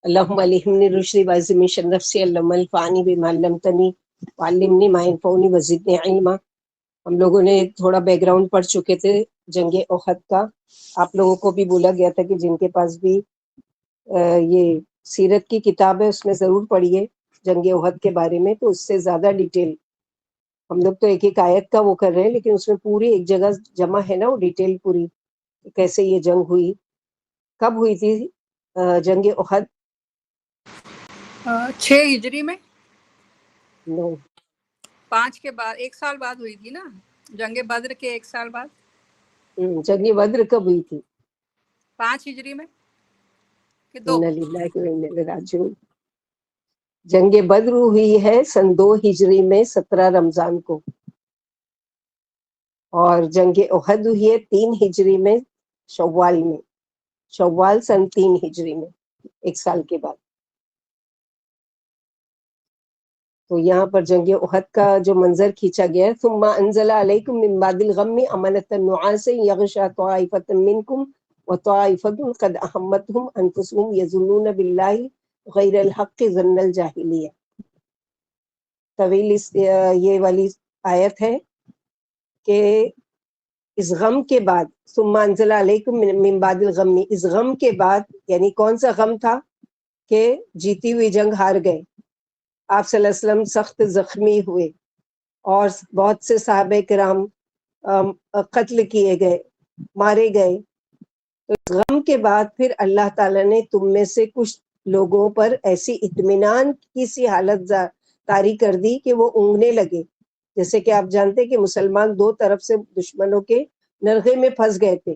اللهم الهمني رشدي وعزمي شر نفسي اللهم انفعني بما علمتني وعلمني ما ينفعني وزدني علما۔ ہم لوگوں نے تھوڑا بیک گراؤنڈ پڑھ چکے تھے جنگ احد کا۔ آپ لوگوں کو بھی بولا گیا تھا کہ جن کے پاس بھی یہ سیرت کی کتاب ہے اس میں ضرور پڑھیے جنگ احد کے بارے میں، تو اس سے زیادہ ڈیٹیل، ہم لوگ تو ایک ایک آیت کا وہ کر رہے ہیں لیکن اس میں پوری ایک جگہ جمع ہے نا وہ ڈیٹیل پوری، کیسے یہ جنگ ہوئی، کب ہوئی تھی جنگ احد؟ 6 ہجری میں، نو 5 کے بعد، 1 سال بعد ہوئی تھی نا جنگ بدر کے 1 سال بعد۔ جنگ بدر کب ہوئی تھی؟ 5 ہجری میں کہ 2؟ انا للہ و انا الیہ راجعون۔ جنگ بدر ہوئی ہے سن 2 ہجری میں 17 رمضان کو، اور جنگ احد ہوئی ہے 3 ہجری میں شوال میں، شوال سن 3 ہجری میں، 1 سال کے بعد۔ تو یہاں پر جنگ احد کا جو منظر کھینچا گیا ہے، ثم انزل علیکم من بعد الغم امنة نعاسا یغشی طائفة منکم وطائفة قد اہمتهم انفسهم یظنون باللہ غیر الحق ظن الجاہلیہ۔ طویل یہ والی آیت ہے کہ اس غم کے بعد، ثم انزل علیکم من بعد الغم، اس غم کے بعد یعنی کون سا غم تھا کہ جیتی ہوئی جنگ ہار گئے، آپ صلی اللہ علیہ وسلم سخت زخمی ہوئے اور بہت سے صحابہ کرام قتل کیے گئے، مارے گئے۔ تو اس غم کے بعد پھر اللہ تعالیٰ نے تم میں سے کچھ لوگوں پر ایسی اطمینان کی سی حالت طاری کر دی کہ وہ اونگنے لگے۔ جیسے کہ آپ جانتے کہ مسلمان 2 طرف سے دشمنوں کے نرغے میں پھنس گئے تھے،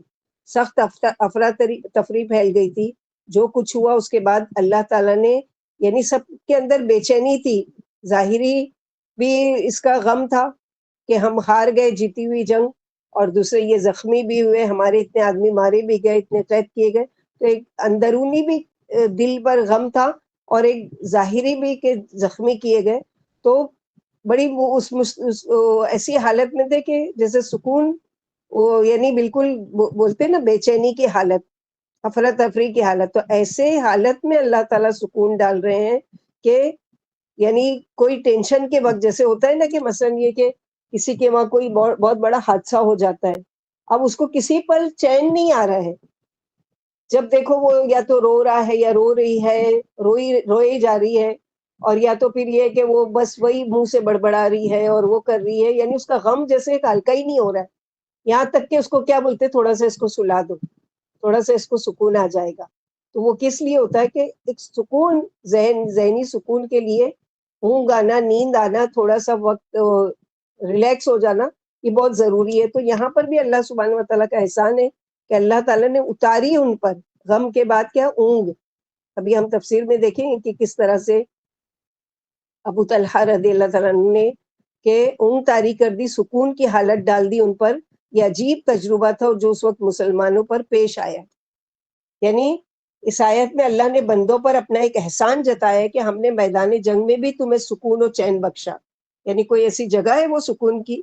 سخت افراتفری پھیل گئی تھی۔ جو کچھ ہوا اس کے بعد اللہ تعالیٰ نے، یعنی سب کے اندر بے چینی تھی، ظاہری بھی اس کا غم تھا کہ ہم ہار گئے جیتی ہوئی جنگ، اور دوسرے یہ زخمی بھی ہوئے، ہمارے اتنے آدمی مارے بھی گئے، اتنے قید کیے گئے، تو ایک اندرونی بھی دل پر غم تھا اور ایک ظاہری بھی کہ زخمی کیے گئے۔ تو بڑی وہ ایسی حالت میں تھے کہ جیسے سکون، یعنی بالکل بولتے نا بے چینی کی حالت، افراتفری کی حالت۔ تو ایسے حالت میں اللہ تعالیٰ سکون ڈال رہے ہیں کہ یعنی کوئی ٹینشن کے وقت جیسے ہوتا ہے نا کہ مثلا یہ کہ کسی کے وہاں کوئی بہت بڑا حادثہ ہو جاتا ہے، اب اس کو کسی پر چین نہیں آ رہا ہے، جب دیکھو وہ یا تو رو رہا ہے یا رو رہی ہے، روئی جا رہی ہے، اور یا تو پھر یہ کہ وہ بس وہی منہ سے بڑبڑا رہی ہے اور وہ کر رہی ہے، یعنی اس کا غم جیسے ایک ہلکا ہی نہیں ہو رہا ہے، یہاں تک کہ اس کو کیا بولتے تھوڑا سا اس کو سلا دو، تھوڑا سا اس کو سکون آ جائے گا۔ تو وہ کس لیے ہوتا ہے کہ ایک سکون، ذہنی سکون کے لیے اونگ آنا، نیند آنا، تھوڑا سا وقت ریلیکس ہو جانا، یہ بہت ضروری ہے۔ تو یہاں پر بھی اللہ سبحانہ و تعالیٰ کا احسان ہے کہ اللہ تعالیٰ نے اتاری ان پر غم کے بعد کیا، اونگ۔ ابھی ہم تفسیر میں دیکھیں گے کہ کس طرح سے ابو طلحہ رضی اللہ تعالیٰ عنہ نے کہ اونگ طاری کر دی، سکون کی حالت ڈال دی ان پر۔ یہ عجیب تجربہ تھا جو اس وقت مسلمانوں پر پیش آیا۔ یعنی اس آیت میں اللہ نے بندوں پر اپنا ایک احسان جتایا کہ ہم نے میدان جنگ میں بھی تمہیں سکون و چین بخشا۔ یعنی کوئی ایسی جگہ ہے وہ سکون کی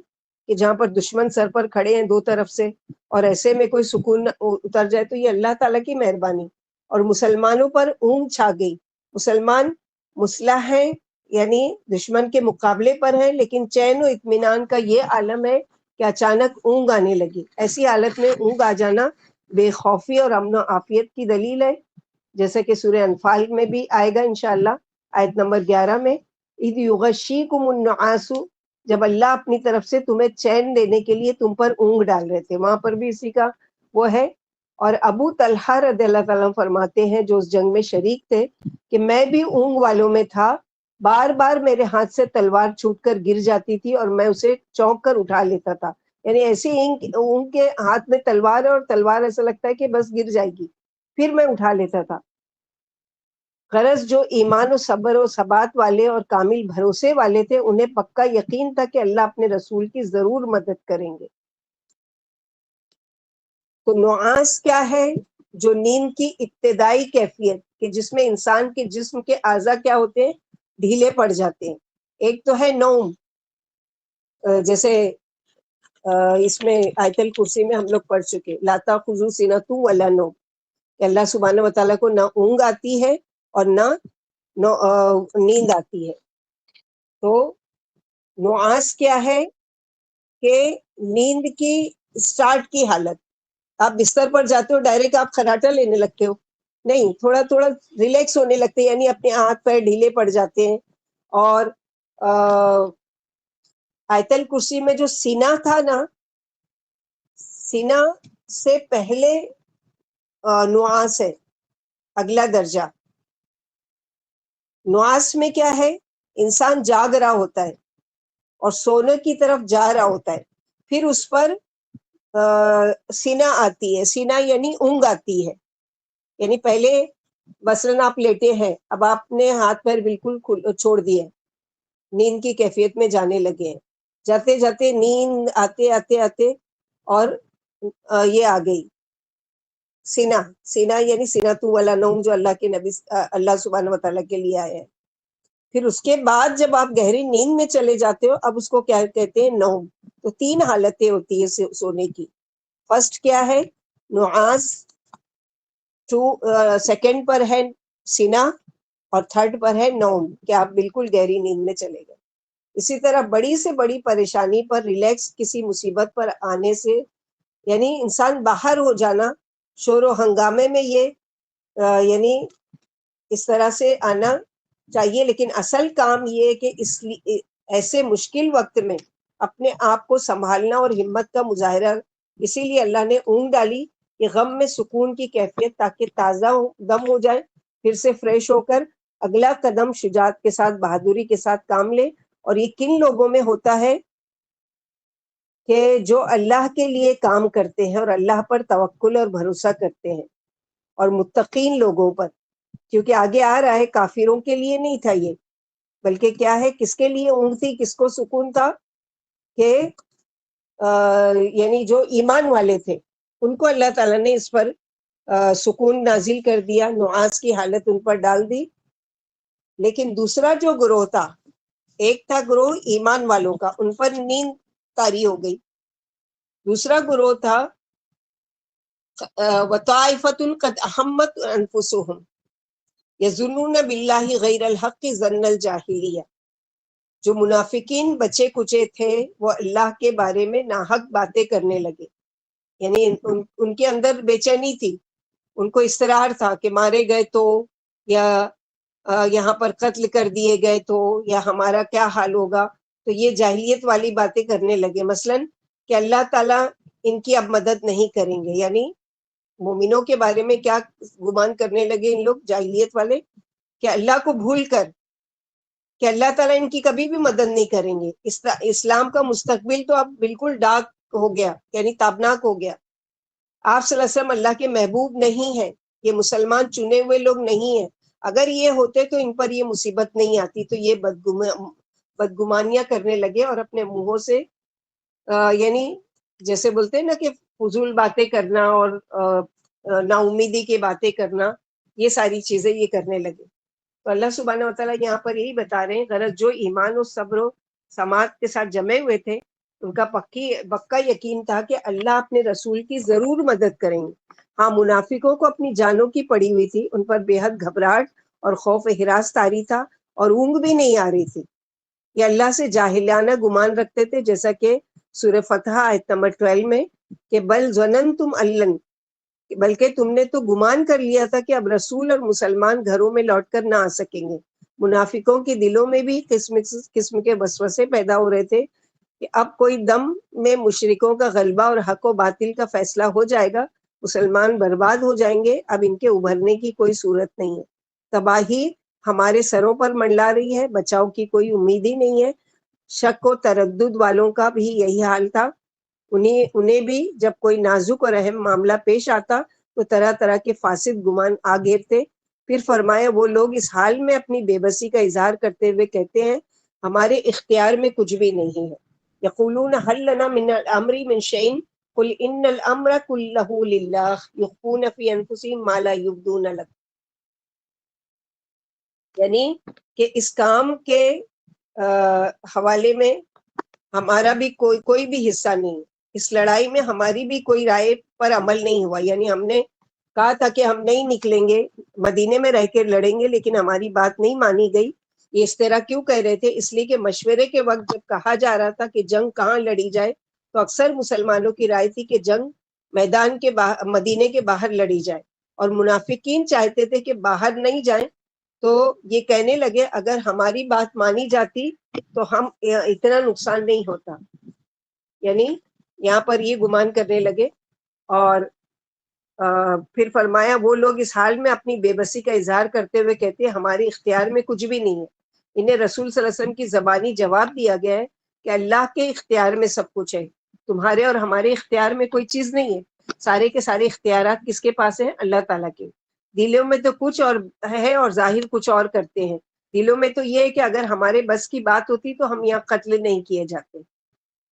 کہ جہاں پر دشمن سر پر کھڑے ہیں 2 طرف سے، اور ایسے میں کوئی سکون اتر جائے، تو یہ اللہ تعالیٰ کی مہربانی۔ اور مسلمانوں پر اونگ چھا گئی، مسلمان مسلح ہیں، یعنی دشمن کے مقابلے پر ہیں، لیکن چین و اطمینان کا یہ عالم ہے کہ اچانک اونگ آنے لگی۔ ایسی حالت میں اونگ آ جانا بے خوفی اور امن و عافیت کی دلیل ہے، جیسے کہ سورہ انفال میں بھی آئے گا انشاءاللہ آیت نمبر 11 میں، اذ یغشیکم النعاس، جب اللہ اپنی طرف سے تمہیں چین دینے کے لیے تم پر اونگ ڈال رہے تھے، وہاں پر بھی اسی کا وہ ہے۔ اور ابو طلحہ رضی اللہ تعالیٰ فرماتے ہیں جو اس جنگ میں شریک تھے کہ میں بھی اونگ والوں میں تھا، بار بار میرے ہاتھ سے تلوار چھوٹ کر گر جاتی تھی اور میں اسے چونک کر اٹھا لیتا تھا، یعنی ایسی اونگ کے ہاتھ میں تلوار ہے اور تلوار ایسا لگتا ہے کہ بس گر جائے گی، پھر میں اٹھا لیتا تھا۔ غرض جو ایمان و صبر و ثبات والے اور کامل بھروسے والے تھے انہیں پکا یقین تھا کہ اللہ اپنے رسول کی ضرور مدد کریں گے۔ تو نعاس کیا ہے؟ جو نیند کی ابتدائی کیفیت کہ جس میں انسان کے جسم کے اعضاء کیا ہوتے ہیں، ڈھیلے پڑ جاتے ہیں۔ ایک تو ہے نوم، جیسے اس میں آیت الکرسی میں ہم لوگ پڑھ چکے، لا تاخذوا سنۃ ولا نوم، کہ اللہ سبحانہ و تعالیٰ کو نہ اونگ آتی ہے اور نہ نیند آتی ہے. تو نعاس کیا ہے کہ نیند کی سٹارٹ کی حالت. آپ بستر پر جاتے ہو ڈائریکٹ آپ خراٹا لینے لگتے ہو نہیں, تھوڑا تھوڑا ریلیکس ہونے لگتے ہیں, یعنی اپنے ہاتھ پیر ڈھیلے پڑ جاتے ہیں. اور آیت الکرسی میں جو سینہ تھا نا, سینہ سے پہلے نعاس ہے, اگلا درجہ. نعاس میں کیا ہے, انسان جاگ رہا ہوتا ہے اور سونے کی طرف جا رہا ہوتا ہے, پھر اس پر سینہ آتی ہے. سینہ یعنی اونگ آتی ہے, یعنی پہلے مثلاً آپ لیٹے ہیں, اب آپ نے ہاتھ پیر بالکل چھوڑ دیے, نیند کی کیفیت میں جانے لگے ہیں. جاتے جاتے نیند آتے آتے آتے اور یہ آ گئی سینہ. سینہ یعنی سینہ والا نوم جو اللہ کے نبی اللہ سبحانہ وتعالیٰ کے لیے آیا ہے. پھر اس کے بعد جب آپ گہری نیند میں چلے جاتے ہو, اب اس کو کیا کہتے ہیں, نوم. تو 3 حالتیں ہوتی ہے سونے کی. فرسٹ کیا ہے, نعاس. سیکنڈ پر ہے سینہ, اور تھرڈ پر ہے نوم, کہ آپ بالکل گہری نیند میں چلے گئے. اسی طرح بڑی سے بڑی پریشانی پر ریلیکس, کسی مصیبت پر آنے سے, یعنی انسان باہر ہو جانا, شور و ہنگامے میں یہ یعنی اس طرح سے آنا چاہیے. لیکن اصل کام یہ ہے کہ ایسے مشکل وقت میں اپنے آپ کو سنبھالنا اور ہمت کا مظاہرہ. اسی لیے اللہ نے اونگ ڈالی کہ غم میں سکون کی کیفیت, تاکہ تازہ دم ہو جائے, پھر سے فریش ہو کر اگلا قدم شجاعت کے ساتھ, بہادری کے ساتھ کام لے. اور یہ کن لوگوں میں ہوتا ہے کہ جو اللہ کے لیے کام کرتے ہیں اور اللہ پر توکل اور بھروسہ کرتے ہیں, اور متقین لوگوں پر. کیونکہ آگے آ رہا ہے کافروں کے لیے نہیں تھا یہ, بلکہ کیا ہے, کس کے لیے اونگ تھی, کس کو سکون تھا, کہ یعنی جو ایمان والے تھے ان کو اللہ تعالیٰ نے اس پر سکون نازل کر دیا, نعاس کی حالت ان پر ڈال دی. لیکن دوسرا جو گروہ تھا, ایک تھا گروہ ایمان والوں کا, ان پر نیند طاری ہو گئی. دوسرا گروہ تھا وطائفۃ قد احمت انفسهم یظنون باللہ غیر الحق ظن الجاہلیہ. جو منافقین بچے کچے تھے وہ اللہ کے بارے میں ناحق باتیں کرنے لگے, یعنی ان کے اندر بے چینی تھی, ان کو اصرار تھا کہ مارے گئے تو, یا یہاں پر قتل کر دیے گئے تو, یا ہمارا کیا حال ہوگا. تو یہ جاہلیت والی باتیں کرنے لگے, مثلاً کہ اللہ تعالیٰ ان کی اب مدد نہیں کریں گے. یعنی مومنوں کے بارے میں کیا گمان کرنے لگے ان لوگ جاہلیت والے, کہ اللہ کو بھول کر کہ اللہ تعالیٰ ان کی کبھی بھی مدد نہیں کریں گے. اسلام کا مستقبل تو اب بالکل ڈارک ہو گیا, یعنی تابناک ہو گیا. آپ صلی اللہ علیہ وسلم اللہ کے محبوب نہیں ہیں, یہ مسلمان چنے ہوئے لوگ نہیں ہیں. اگر یہ ہوتے تو ان پر یہ مصیبت نہیں آتی. تو یہ بدگمانیاں کرنے لگے, اور اپنے منہوں سے یعنی جیسے بولتے ہیں نا کہ فضول باتیں کرنا اور نا امیدی کی باتیں کرنا, یہ ساری چیزیں یہ کرنے لگے. تو اللہ سبحانہ وتعالیٰ یہاں پر یہی بتا رہے ہیں, غرض جو ایمان و صبر و سماعت کے ساتھ جمے ہوئے تھے ان کا پکا یقین تھا کہ اللہ اپنے رسول کی ضرور مدد کریں گے. ہاں, منافقوں کو اپنی جانوں کی پڑی ہوئی تھی, ان پر بے حد گھبراہٹ اور خوف ہراس طاری تھا, اور اونگ بھی نہیں آ رہی تھی. یہ اللہ سے جاہلانہ گمان رکھتے تھے, جیسا کہ سورہ فتح آیت نمبر 12 میں, کہ بل ظننتم ان, بلکہ تم نے تو گمان کر لیا تھا کہ اب رسول اور مسلمان گھروں میں لوٹ کر نہ آ سکیں گے. منافقوں کے دلوں میں بھی قسم کے وسوسے پیدا ہو رہے تھے کہ اب کوئی دم میں مشرکوں کا غلبہ اور حق و باطل کا فیصلہ ہو جائے گا, مسلمان برباد ہو جائیں گے, اب ان کے ابھرنے کی کوئی صورت نہیں ہے. تباہی ہمارے سروں پر منڈلا رہی ہے, بچاؤ کی کوئی امید ہی نہیں ہے. شک و تردد والوں کا بھی یہی حال تھا. انہیں بھی جب کوئی نازک اور اہم معاملہ پیش آتا تو طرح طرح کے فاسد گمان آ گھیرتے. پھر فرمایا, وہ لوگ اس حال میں اپنی بے بسی کا اظہار کرتے ہوئے کہتے ہیں ہمارے اختیار میں کچھ بھی نہیں ہے. یقولون هل لنا من الامر من شيء قل ان الامر كله لله يخفون في انفسهم ما لا يبدون لك. یعنی کہ اس کام کے حوالے میں ہمارا بھی کوئی بھی حصہ نہیں, اس لڑائی میں ہماری بھی کوئی رائے پر عمل نہیں ہوا. یعنی ہم نے کہا تھا کہ ہم نہیں نکلیں گے، مدینے میں رہ کے لڑیں گے، لیکن ہماری بات نہیں مانی گئی. یہ اس طرح کیوں کہہ رہے تھے؟ اس لیے کہ مشورے کے وقت جب کہا جا رہا تھا کہ جنگ کہاں لڑی جائے تو اکثر مسلمانوں کی رائے تھی کہ جنگ میدان کے مدینے کے باہر لڑی جائے، اور منافقین چاہتے تھے کہ باہر نہیں جائیں. تو یہ کہنے لگے اگر ہماری بات مانی جاتی تو ہم اتنا نقصان نہیں ہوتا. یعنی یہاں پر یہ گمان کرنے لگے. اور پھر فرمایا وہ لوگ اس حال میں اپنی بے بسی کا اظہار کرتے ہوئے کہتے ہیں ہمارے اختیار میں کچھ بھی نہیں ہے. انہیں رسول صلی اللہ علیہ وسلم کی زبانی جواب دیا گیا ہے کہ اللہ کے اختیار میں سب کچھ ہے، تمہارے اور ہمارے اختیار میں کوئی چیز نہیں ہے. سارے کے سارے اختیارات کس کے پاس ہیں؟ اللہ تعالیٰ کے. دلوں میں تو کچھ اور ہے اور ظاہر کچھ اور کرتے ہیں. دلوں میں تو یہ ہے کہ اگر ہمارے بس کی بات ہوتی تو ہم یہاں قتل نہیں کیے جاتے.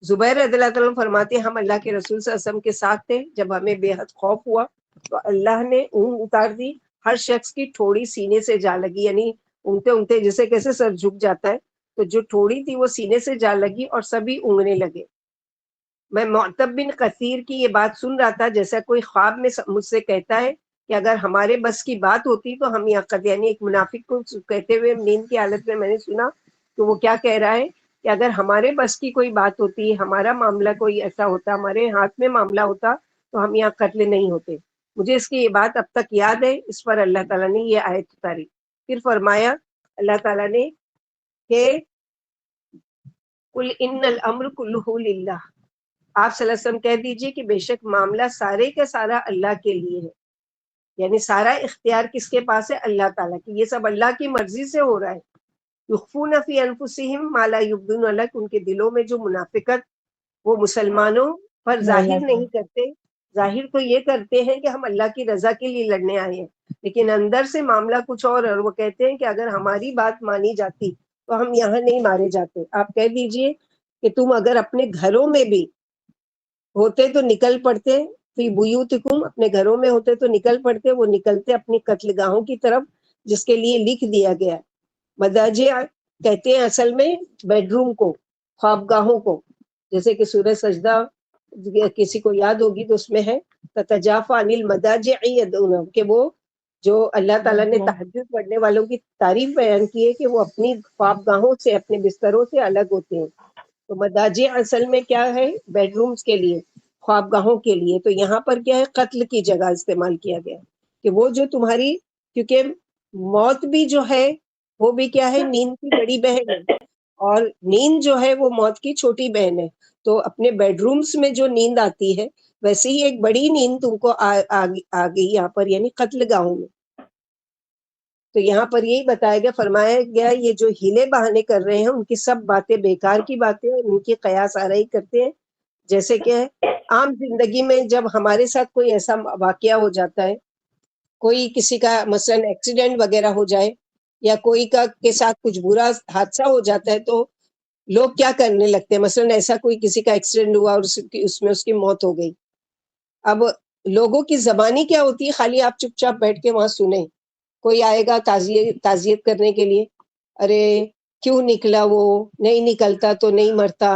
زبیر رضی اللہ تعالیٰ فرماتے ہیں ہم اللہ کے رسول صلی اللہ علیہ وسلم کے ساتھ تھے، جب ہمیں بے حد خوف ہوا تو اللہ نے اونگ اتار دی، ہر شخص کی ٹھوڑی سینے سے جا لگی. یعنی اونگتے اونگتے جیسے کیسے سر جھک جاتا ہے، تو جو ٹھوڑی تھی وہ سینے سے جا لگی اور سبھی اونگنے لگے. میں معتب بن کثیر کی یہ بات سن رہا تھا، جیسا کوئی خواب میں مجھ سے کہتا ہے کہ اگر ہمارے بس کی بات ہوتی تو ہم یہاں یعنی ایک منافق کو کہتے ہوئے نیند کی حالت میں نے سنا تو وہ کیا کہہ رہا ہے کہ اگر ہمارے بس کی کوئی بات ہوتی، ہمارا معاملہ کوئی ایسا ہوتا، ہمارے ہاتھ میں معاملہ ہوتا تو ہم یہاں قتل نہیں ہوتے. مجھے اس کی یہ بات اب تک یاد ہے. اس پر اللہ تعالیٰ نے یہ آیت اتاری. پھر فرمایا اللہ تعالیٰ نے کہ قل ان الامر کلہ للہ، آپ صلی اللہ علیہ وسلم کہہ دیجئے کہ بے شک معاملہ سارے کا سارا اللہ کے لیے ہے. یعنی سارا اختیار کس کے پاس ہے؟ اللہ تعالیٰ کی. یہ سب اللہ کی مرضی سے ہو رہا ہے. یخفون فی انفسہم ما لا یبدون لک، ان کے دلوں میں جو منافقت وہ مسلمانوں پر ظاہر نہیں کرتے. ظاہر تو یہ کرتے ہیں کہ ہم اللہ کی رضا کے لیے لڑنے آئے ہیں، لیکن اندر سے معاملہ کچھ اور وہ کہتے ہیں کہ اگر ہماری بات مانی جاتی تو ہم یہاں نہیں مارے جاتے. آپ کہہ دیجئے کہ تم اگر اپنے گھروں میں بھی ہوتے تو نکل پڑتے، فی بیوتکم، اپنے گھروں میں ہوتے تو نکل پڑتے. وہ نکلتے اپنی قتل گاہوں کی طرف جس کے لیے لکھ دیا گیا. مداجع کہتے ہیں اصل میں بیڈ روم کو، خوابگاہوں کو، جیسے کہ سورہ سجدہ کسی کو یاد ہوگی تو اس میں ہے تتجافى عن المضاجع يدعون، کہ وہ جو اللہ تعالیٰ نے تہجد پڑھنے والوں کی تعریف بیان کی ہے کہ وہ اپنی خوابگاہوں سے، اپنے بستروں سے الگ ہوتے ہیں. تو مضاجع اصل میں کیا ہے؟ بیڈ رومز کے لیے، خوابگاہوں کے لیے. تو یہاں پر کیا ہے؟ قتل کی جگہ استعمال کیا گیا کہ وہ جو تمہاری، کیونکہ موت بھی جو ہے وہ بھی کیا ہے؟ نیند کی بڑی بہن ہے، اور نیند جو ہے وہ موت کی چھوٹی بہن ہے. تو اپنے بیڈ رومز میں جو نیند آتی ہے ویسے ہی ایک بڑی نیند تم کو آ گئی یہاں پر، یعنی قتل گاہوں میں. تو یہاں پر یہی بتایا گیا، فرمایا گیا یہ جو ہیلے بہانے کر رہے ہیں ان کی سب باتیں بیکار کی باتیں ہیں، ان کی قیاس آرائی کرتے ہیں. جیسے کہ عام زندگی میں جب ہمارے ساتھ کوئی ایسا واقعہ ہو جاتا ہے، کوئی کسی کا مثلا ایکسیڈنٹ وغیرہ ہو جائے یا کوئی کے ساتھ کچھ برا حادثہ ہو جاتا ہے تو لوگ کیا کرنے لگتے ہیں؟ مثلا ایسا کوئی کسی کا ایکسیڈنٹ ہوا اور اس میں اس کی موت ہو گئی. اب لوگوں کی زبانی کیا ہوتی ہے؟ خالی آپ چپ چاپ بیٹھ کے وہاں سنیں. کوئی آئے گا تعزیت کرنے کے لیے، ارے کیوں نکلا، وہ نہیں نکلتا تو نہیں مرتا،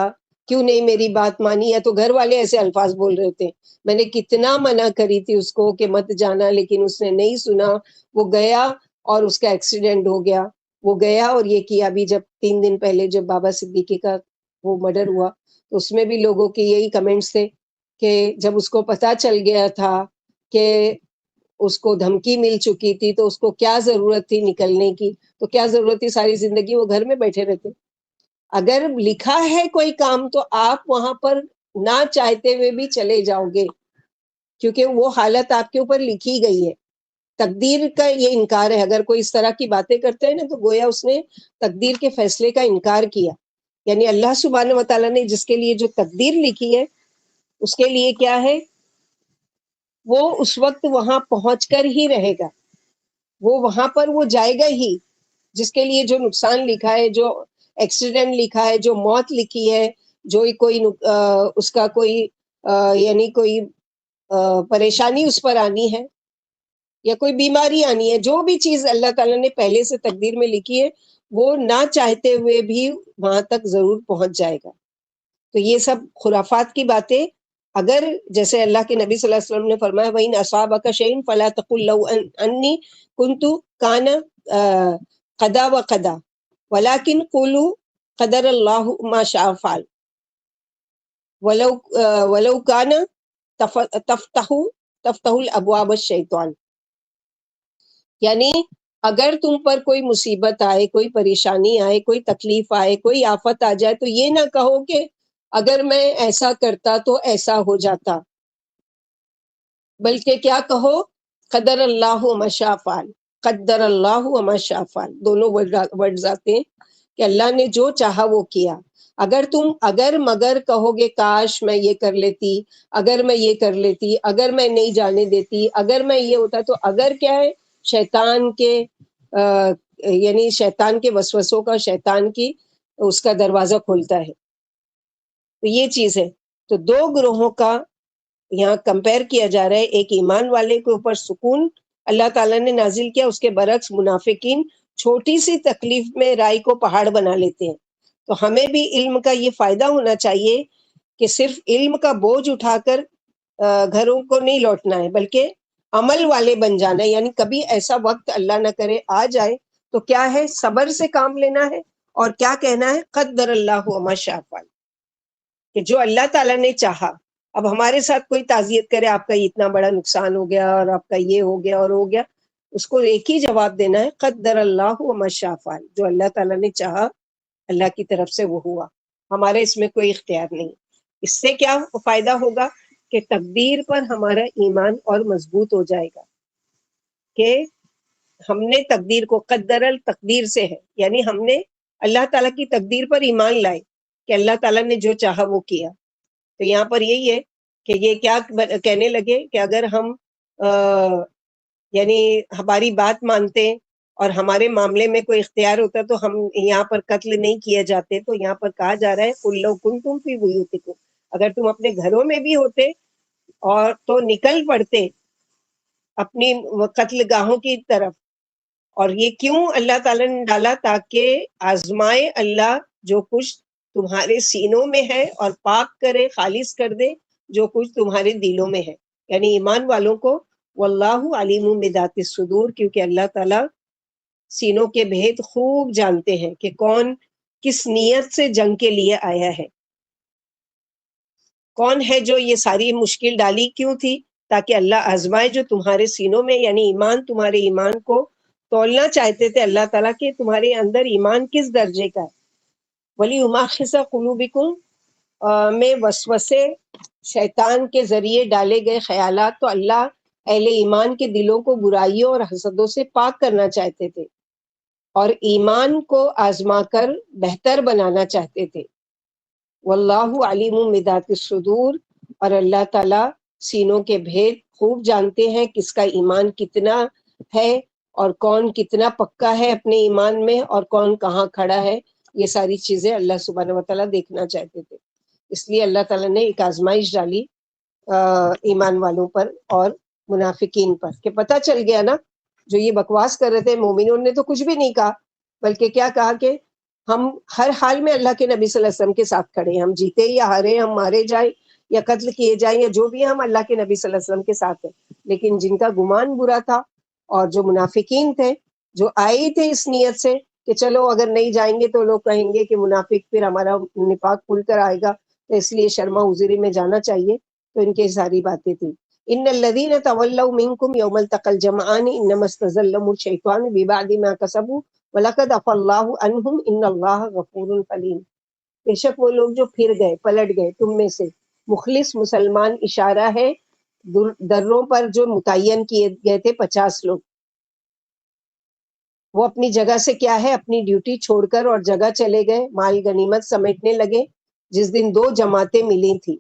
کیوں نہیں میری بات مانی. یا تو گھر والے ایسے الفاظ بول رہے ہوتے ہیں، میں نے کتنا منع کری تھی اس کو کہ مت جانا لیکن اس نے نہیں سنا، وہ گیا اور اس کا ایکسیڈنٹ ہو گیا. وہ گیا اور یہ کیا. ابھی جب 3 دن پہلے جب بابا صدیقی کا وہ مرڈر ہوا تو اس میں بھی لوگوں کے یہی کمنٹس تھے کہ جب اس کو پتا چل گیا تھا کہ اس کو دھمکی مل چکی تھی تو اس کو کیا ضرورت تھی نکلنے کی، تو کیا ضرورت تھی ساری زندگی وہ گھر میں بیٹھے رہتے. اگر لکھا ہے کوئی کام تو آپ وہاں پر نہ چاہتے ہوئے بھی چلے جاؤ گے، کیونکہ وہ حالت آپ کے اوپر لکھی گئی ہے. تقدیر کا یہ انکار ہے. اگر کوئی اس طرح کی باتیں کرتے ہیں نا تو گویا اس نے تقدیر کے فیصلے کا انکار کیا. یعنی اللہ سبحانہ و تعالیٰ نے جس کے لیے جو تقدیر لکھی ہے اس کے لیے کیا ہے؟ وہ اس وقت وہاں پہنچ کر ہی رہے گا، وہ وہاں پر وہ جائے گا ہی. جس کے لیے جو نقصان لکھا ہے، جو ایکسیڈنٹ لکھا ہے، جو موت لکھی ہے، جو کوئی اس کا کوئی یعنی کوئی پریشانی اس پر آنی ہے یا کوئی بیماری آنی ہے، جو بھی چیز اللہ تعالیٰ نے پہلے سے تقدیر میں لکھی ہے وہ نہ چاہتے ہوئے بھی وہاں تک ضرور پہنچ جائے گا. تو یہ سب خرافات کی باتیں اگر جیسے اللہ کے نبی صلی اللہ علیہ وسلم نے فرمایا وَإِنْ أَصَابَكَ شَيْءٌ فَلَا تَقُلْ لَوْ أَنِّي كُنْتُ كَانَ قَدَا وَقَدَا وَلَكِنْ قُولُوا قَدَرَ اللَّهُ مَا شَاءَ فَعَلَ وَلَوْ كَانَ تَفْتَحُ الْأَبْوَابَ الشَّيْطَانِ، یعنی اگر تم پر کوئی مصیبت آئے، کوئی پریشانی آئے، کوئی تکلیف آئے، کوئی آفت آ جائے تو یہ نہ کہو کہ اگر میں ایسا کرتا تو ایسا ہو جاتا، بلکہ کیا کہو قدر اللہ و ما شاء فعل، قدر اللہ و ما شاء فعل، دونوں ورڈز آتے ہیں کہ اللہ نے جو چاہا وہ کیا۔ اگر تم اگر مگر کہو گے کاش میں یہ کر لیتی، اگر میں یہ کر لیتی، اگر میں نہیں جانے دیتی، اگر میں یہ ہوتا، تو اگر کیا ہے شیطان کے یعنی شیطان کے وسوسوں کا، شیطان کی اس کا دروازہ کھولتا ہے۔ تو یہ چیز ہے، تو دو گروہوں کا یہاں کمپیر کیا جا رہا ہے، ایک ایمان والے کے اوپر سکون اللہ تعالیٰ نے نازل کیا، اس کے برعکس منافقین چھوٹی سی تکلیف میں رائی کو پہاڑ بنا لیتے ہیں۔ تو ہمیں بھی علم کا یہ فائدہ ہونا چاہیے کہ صرف علم کا بوجھ اٹھا کر گھروں کو نہیں لوٹنا ہے، بلکہ عمل والے بن جانا ہے۔ یعنی کبھی ایسا وقت اللہ نہ کرے آ جائے تو کیا ہے صبر سے کام لینا ہے، اور کیا کہنا ہے قدر اللہ و ما شاء فعل، کہ جو اللہ تعالیٰ نے چاہا۔ اب ہمارے ساتھ کوئی تعزیت کرے آپ کا اتنا بڑا نقصان ہو گیا اور آپ کا یہ ہو گیا اور ہو گیا، اس کو ایک ہی جواب دینا ہے قدر اللہ و ما شاء فعل، جو اللہ تعالیٰ نے چاہا اللہ کی طرف سے وہ ہوا، ہمارے اس میں کوئی اختیار نہیں۔ اس سے کیا فائدہ ہوگا کہ تقدیر پر ہمارا ایمان اور مضبوط ہو جائے گا، کہ ہم نے تقدیر کو قدر التقدیر سے ہے، یعنی ہم نے اللہ تعالیٰ کی تقدیر پر ایمان لائے کہ اللہ تعالیٰ نے جو چاہا وہ کیا۔ تو یہاں پر یہی ہے کہ یہ کیا کہنے لگے کہ اگر ہم یعنی ہماری بات مانتے اور ہمارے معاملے میں کوئی اختیار ہوتا تو ہم یہاں پر قتل نہیں کیے جاتے۔ تو یہاں پر کہا جا رہا ہے قُل لَوْ كُنْتُمْ فِي بُيُوتِكُمْ، اگر تم اپنے گھروں میں بھی ہوتے اور تو نکل پڑتے اپنی قتل گاہوں کی طرف۔ اور یہ کیوں اللہ تعالیٰ نے ڈالا؟ تاکہ آزمائے اللہ جو کچھ تمہارے سینوں میں ہے اور پاک کرے، خالص کر دے جو کچھ تمہارے دلوں میں ہے، یعنی ایمان والوں کو۔ واللہ علیم بذات الصدور، کیونکہ اللہ تعالیٰ سینوں کے بھید خوب جانتے ہیں کہ کون کس نیت سے جنگ کے لیے آیا ہے، کون ہے جو یہ ساری مشکل ڈالی کیوں تھی؟ تاکہ اللہ آزمائے جو تمہارے سینوں میں، یعنی ایمان، تمہارے ایمان کو تولنا چاہتے تھے اللہ تعالیٰ کہ تمہارے اندر ایمان کس درجے کا ہے۔ وَلِيُمَحِّصَ قُلُوبِكُمْ میں وسوسے شیطان کے ذریعے ڈالے گئے خیالات تو اللہ اہل ایمان کے دلوں کو برائیوں اور حسدوں سے پاک کرنا چاہتے تھے، اور ایمان کو آزما کر بہتر بنانا چاہتے تھے۔ واللہ علیم بذات الصدور، اور اللہ تعالیٰ سینوں کے بھید خوب جانتے ہیں، کس کا ایمان کتنا ہے اور کون کتنا پکا ہے اپنے ایمان میں اور کون کہاں کھڑا ہے۔ یہ ساری چیزیں اللہ سبحانہ وتعالیٰ دیکھنا چاہتے تھے، اس لیے اللہ تعالیٰ نے ایک آزمائش ڈالی ایمان والوں پر اور منافقین پر، کہ پتہ چل گیا نا جو یہ بکواس کر رہے تھے مومنوں نے تو کچھ بھی نہیں کہا، بلکہ کیا کہا کہ ہم ہر حال میں اللہ کے نبی صلی اللہ علیہ وسلم کے ساتھ کھڑے ہیں، ہم جیتے یا ہارے، ہم مارے جائیں یا قتل کیے جائیں یا جو بھی، ہم اللہ کے نبی صلی اللہ علیہ وسلم کے ساتھ ہیں۔ لیکن جن کا گمان برا تھا اور جو منافقین تھے، جو آئے تھے اس نیت سے کہ چلو اگر نہیں جائیں گے تو لوگ کہیں گے کہ منافق، پھر ہمارا نفاق کھل کر آئے گا، تو اس لیے شرما حضوری میں جانا چاہیے، تو ان کی ساری باتیں تھیں۔ ان الذين تولوا منكم يوم التقى الجمعان انما استزلهم الشيطان ببعض ما كسبوا وَلَقَدْ عَفَا اللَّهُ عَنْهُمْ إِنَّ اللَّهَ غَفُورٌ حَلِيمٌ، بے شک وہ لوگ جو پھر گئے، پلٹ گئے تم میں سے، مخلص مسلمان اشارہ ہے دروں پر جو متعین کیے گئے تھے 50 لوگ، وہ اپنی جگہ سے کیا ہے اپنی ڈیوٹی چھوڑ کر اور جگہ چلے گئے، مال غنیمت سمیٹنے لگے۔ جس دن دو جماعتیں ملی تھی،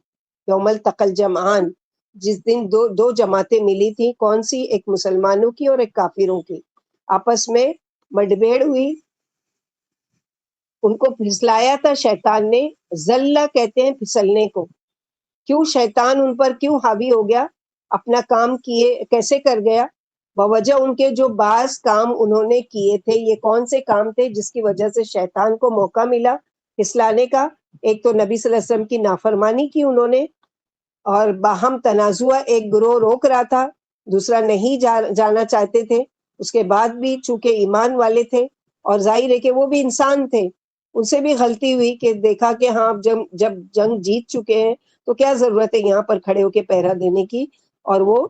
یوم التقى الجمعان، جس دن دو جماعتیں ملی تھی، کون سی؟ ایک مسلمانوں کی اور ایک کافروں کی، آپس میں مڈبھیڑ ہوئی، ان کو پھسلایا تھا شیطان نے، زلہ کہتے ہیں پھسلنے کو۔ کیوں شیطان ان پر کیوں حاوی ہو گیا؟ اپنا کام کیے کیسے کر گیا؟ بوجہ ان کے جو بعض کام انہوں نے کیے تھے۔ یہ کون سے کام تھے جس کی وجہ سے شیطان کو موقع ملا پھسلانے کا؟ ایک تو نبی صلی اللہ علیہ وسلم کی نافرمانی کی انہوں نے، اور باہم تنازع ایک گروہ روک رہا تھا، دوسرا نہیں جانا چاہتے تھے، اس کے بعد بھی چونکہ ایمان والے تھے اور ظاہر ہے کہ وہ بھی انسان تھے، ان سے بھی غلطی ہوئی کہ دیکھا کہ ہاں جب جنگ جیت چکے ہیں تو کیا ضرورت ہے یہاں پر کھڑے ہو کے پہرا دینے کی، اور وہ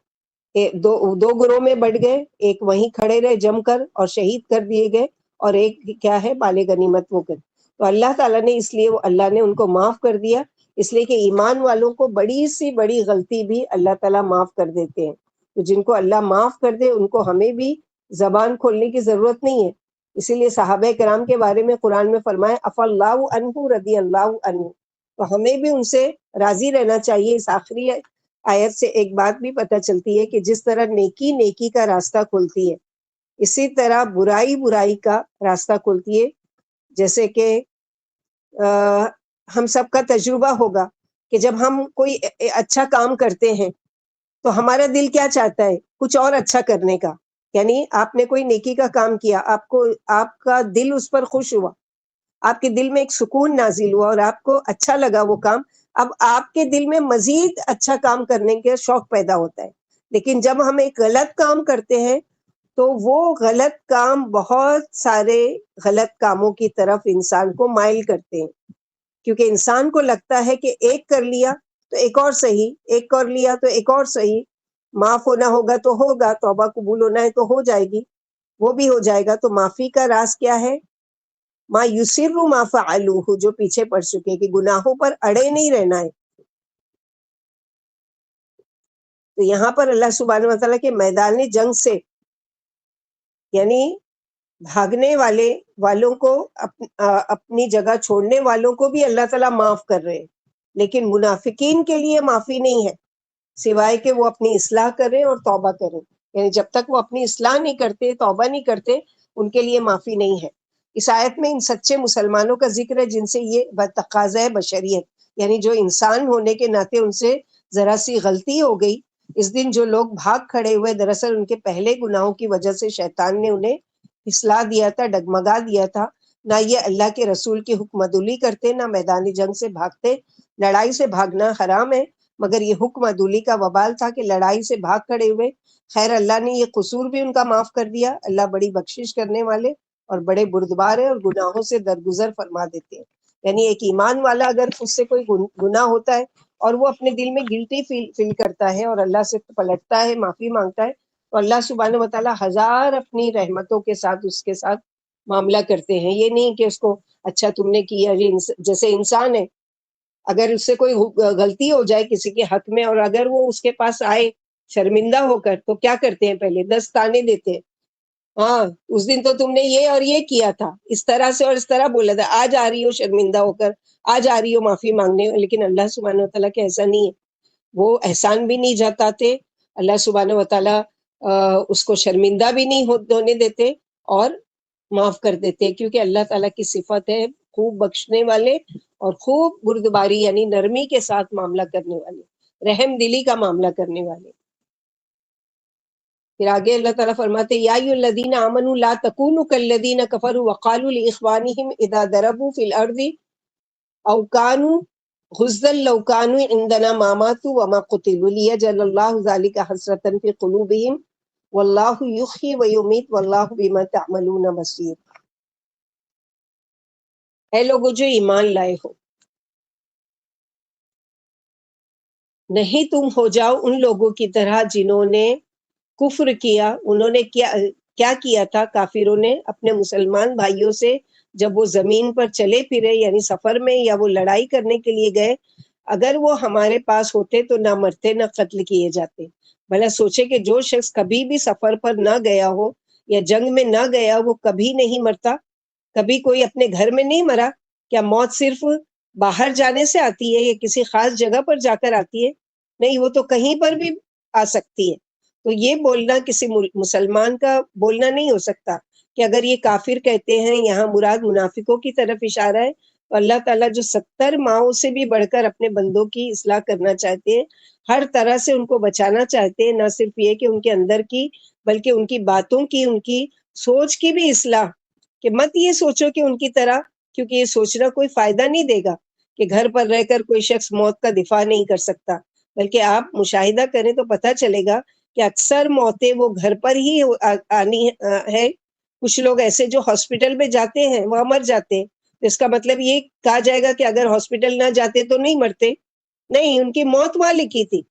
دو گروہ میں بٹ گئے، ایک وہیں کھڑے رہے جم کر اور شہید کر دیے گئے، اور ایک کیا ہے مال غنیمت وہ کر. تو اللہ تعالیٰ نے اس لیے اللہ نے ان کو معاف کر دیا، اس لیے کہ ایمان والوں کو بڑی سی بڑی غلطی بھی اللہ تعالیٰ معاف کر دیتے ہیں. تو جن کو اللہ معاف کر دے ان کو ہمیں بھی زبان کھولنے کی ضرورت نہیں ہے. اسی لیے صحابہ کرام کے بارے میں قرآن میں فرمایا اف اللہ عنہ رضی اللہ عنہ، تو ہمیں بھی ان سے راضی رہنا چاہیے. اس آخری آیت سے ایک بات بھی پتہ چلتی ہے کہ جس طرح نیکی نیکی کا راستہ کھولتی ہے، اسی طرح برائی برائی کا راستہ کھولتی ہے. جیسے کہ ہم سب کا تجربہ ہوگا کہ جب ہم کوئی اچھا کام کرتے ہیں تو ہمارا دل کیا چاہتا ہے کچھ اور اچھا کرنے کا. یعنی آپ نے کوئی نیکی کا کام کیا، آپ کا دل اس پر خوش ہوا، آپ کے دل میں ایک سکون نازل ہوا اور آپ کو اچھا لگا وہ کام. اب آپ کے دل میں مزید اچھا کام کرنے کا شوق پیدا ہوتا ہے. لیکن جب ہم ایک غلط کام کرتے ہیں تو وہ غلط کام بہت سارے غلط کاموں کی طرف انسان کو مائل کرتے ہیں، کیونکہ انسان کو لگتا ہے کہ ایک کر لیا تو ایک اور صحیح، ایک کر لیا تو ایک اور صحیح، معاف ہونا ہوگا تو ہوگا، توبہ قبول ہونا ہے تو ہو جائے گی، وہ بھی ہو جائے گا. تو معافی کا راز کیا ہے؟ ما یسر ما فعلوہ، جو پیچھے پڑ چکے کہ گناہوں پر اڑے نہیں رہنا ہے. تو یہاں پر اللہ سبحانہ وتعالیٰ کے میدان جنگ سے یعنی بھاگنے والوں کو اپنی جگہ چھوڑنے والوں کو بھی اللہ تعالیٰ معاف کر رہے ہیں، لیکن منافقین کے لیے معافی نہیں ہے سوائے کہ وہ اپنی اصلاح کریں اور توبہ کریں. یعنی جب تک وہ اپنی اصلاح نہیں کرتے، توبہ نہیں کرتے، ان کے لیے معافی نہیں ہے. اس آیت میں ان سچے مسلمانوں کا ذکر ہے جن سے یہ بتقاضۂ بشریت، یعنی جو انسان ہونے کے ناطے ان سے ذرا سی غلطی ہو گئی. اس دن جو لوگ بھاگ کھڑے ہوئے دراصل ان کے پہلے گناہوں کی وجہ سے شیطان نے انہیں پھسلا دیا تھا، ڈگمگا دیا تھا. نہ یہ اللہ کے رسول کی حکم عدولی کرتے، نہ میدان جنگ سے بھاگتے. لڑائی سے بھاگنا حرام ہے، مگر یہ حکم عدولی کا وبال تھا کہ لڑائی سے بھاگ کھڑے ہوئے. خیر اللہ نے یہ قصور بھی ان کا معاف کر دیا. اللہ بڑی بخشش کرنے والے اور بڑے بردبار ہے اور گناہوں سے درگزر فرما دیتے ہیں. یعنی ایک ایمان والا اگر اس سے کوئی گناہ ہوتا ہے اور وہ اپنے دل میں گلٹی فیل کرتا ہے اور اللہ سے پلٹتا ہے، معافی مانگتا ہے، تو اللہ سبحانہ وتعالیٰ ہزار اپنی رحمتوں کے ساتھ اس کے ساتھ معاملہ کرتے ہیں. یہ نہیں کہ اس کو اچھا تم نے کیا، جیسے انسان ہے اگر اس سے کوئی غلطی ہو جائے کسی کے حق میں اور اگر وہ اس کے پاس آئے شرمندہ ہو کر تو کیا کرتے ہیں؟ پہلے 10 تانے دیتے ہیں. ہاں اس دن تو تم نے یہ اور یہ کیا تھا، اس طرح سے اور اس طرح بولا تھا، آج آ رہی ہو شرمندہ ہو کر، آج آ رہی ہو معافی مانگنے. لیکن اللہ سبحانہ وتعالیٰ کے ایسا نہیں ہے، وہ احسان بھی نہیں جتاتے. اللہ سبحانہ وتعالیٰ اس کو شرمندہ بھی نہیں ہونے دیتے اور معاف کر دیتے، کیونکہ اللہ تعالیٰ کی صفت ہے خوب بخشنے والے اور خوب بردباری یعنی نرمی کے ساتھ معاملہ کرنے والے، رحم دلی کا معاملہ کرنے والے. پھر آگے اللہ تعالیٰ فرماتے یا ایھا الذین آمنوا لا تکونوا کالذین کفروا وقالوا لاخوانہم اذا ضربوا فی الارض او كانوا غزا لو كانوا عندنا ما ماتوا وما قتلوا لیجعل اللہ ذلک حسرة فی قلوبہم واللہ یحیی ویمیت واللہ بما تعملون بصیر. اے لوگو جو ایمان لائے ہو، نہیں تم ہو جاؤ ان لوگوں کی طرح جنہوں نے کفر کیا. انہوں نے کیا کیا تھا کافروں نے اپنے مسلمان بھائیوں سے جب وہ زمین پر چلے پھرے یعنی سفر میں یا وہ لڑائی کرنے کے لیے گئے، اگر وہ ہمارے پاس ہوتے تو نہ مرتے نہ قتل کیے جاتے. بھلا سوچے کہ جو شخص کبھی بھی سفر پر نہ گیا ہو یا جنگ میں نہ گیا وہ کبھی نہیں مرتا. کبھی کوئی اپنے گھر میں نہیں مرا. کیا موت صرف باہر جانے سے آتی ہے یا کسی خاص جگہ پر جا کر آتی ہے؟ نہیں، وہ تو کہیں پر بھی آ سکتی ہے. تو یہ بولنا کسی مسلمان کا بولنا نہیں ہو سکتا کہ اگر یہ کافر کہتے ہیں، یہاں مراد منافقوں کی طرف اشارہ ہے. تو اللہ تعالیٰ جو 70 ماؤں سے بھی بڑھ کر اپنے بندوں کی اصلاح کرنا چاہتے ہیں، ہر طرح سے ان کو بچانا چاہتے ہیں، نہ صرف یہ کہ ان کے اندر کی بلکہ ان کی باتوں کی، ان کی سوچ کی بھی اصلاح. کہ مت یہ سوچو کہ ان کی طرح، کیونکہ یہ سوچنا کوئی فائدہ نہیں دے گا کہ گھر پر رہ کر کوئی شخص موت کا دفاع نہیں کر سکتا. بلکہ آپ مشاہدہ کریں تو پتہ چلے گا کہ اکثر موتیں وہ گھر پر ہی آنی ہے. کچھ لوگ ایسے جو ہاسپٹل میں جاتے ہیں وہاں مر جاتے ہیں، تو اس کا مطلب یہ کہا جائے گا کہ اگر ہاسپٹل نہ جاتے تو نہیں مرتے؟ نہیں، ان کی موت وہاں لکھی تھی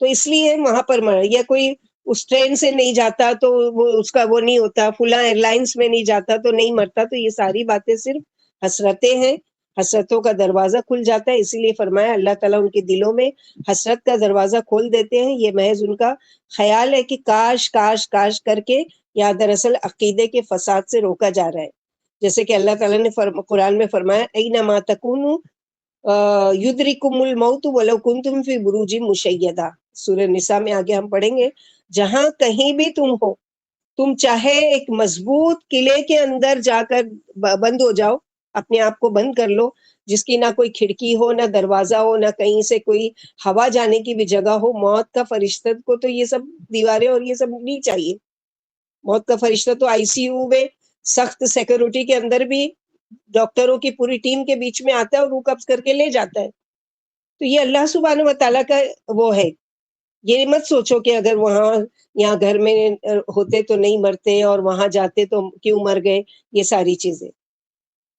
تو اس لیے وہاں پر مر. یا کوئی اس ٹرین سے نہیں جاتا تو وہ اس کا وہ نہیں ہوتا، فلاں ایئر لائنس میں نہیں جاتا تو نہیں مرتا. تو یہ ساری باتیں صرف حسرتیں ہیں، حسرتوں کا دروازہ کھل جاتا ہے. اسی لیے فرمایا اللہ تعالیٰ ان کے دلوں میں حسرت کا دروازہ کھول دیتے ہیں. یہ محض ان کا خیال ہے کہ کاش کاش کاش کر کے، یا دراصل عقیدے کے فساد سے روکا جا رہا ہے. جیسے کہ اللہ تعالیٰ نے قرآن میں فرمایا اینما تکونوا یدرککم الموت ولو کنتم فی بروج مشیدہ. سورہ نساء میں آگے ہم پڑھیں گے، جہاں کہیں بھی تم ہو، تم چاہے ایک مضبوط قلعے کے اندر جا کر بند ہو جاؤ، اپنے آپ کو بند کر لو، جس کی نہ کوئی کھڑکی ہو نہ دروازہ ہو نہ کہیں سے کوئی ہوا جانے کی بھی جگہ ہو، موت کا فرشتہ کو تو یہ سب دیواریں اور یہ سب نہیں چاہیے. موت کا فرشتہ تو آئی سی یو میں سخت سیکورٹی کے اندر بھی ڈاکٹروں کی پوری ٹیم کے بیچ میں آتا ہے اور روح قبض کر کے لے جاتا ہے. تو یہ اللہ سبحانہ و تعالیٰ کا وہ ہے. یہ مت سوچو کہ اگر وہاں یہاں گھر میں ہوتے تو نہیں مرتے اور وہاں جاتے تو کیوں مر گئے، یہ ساری چیزیں.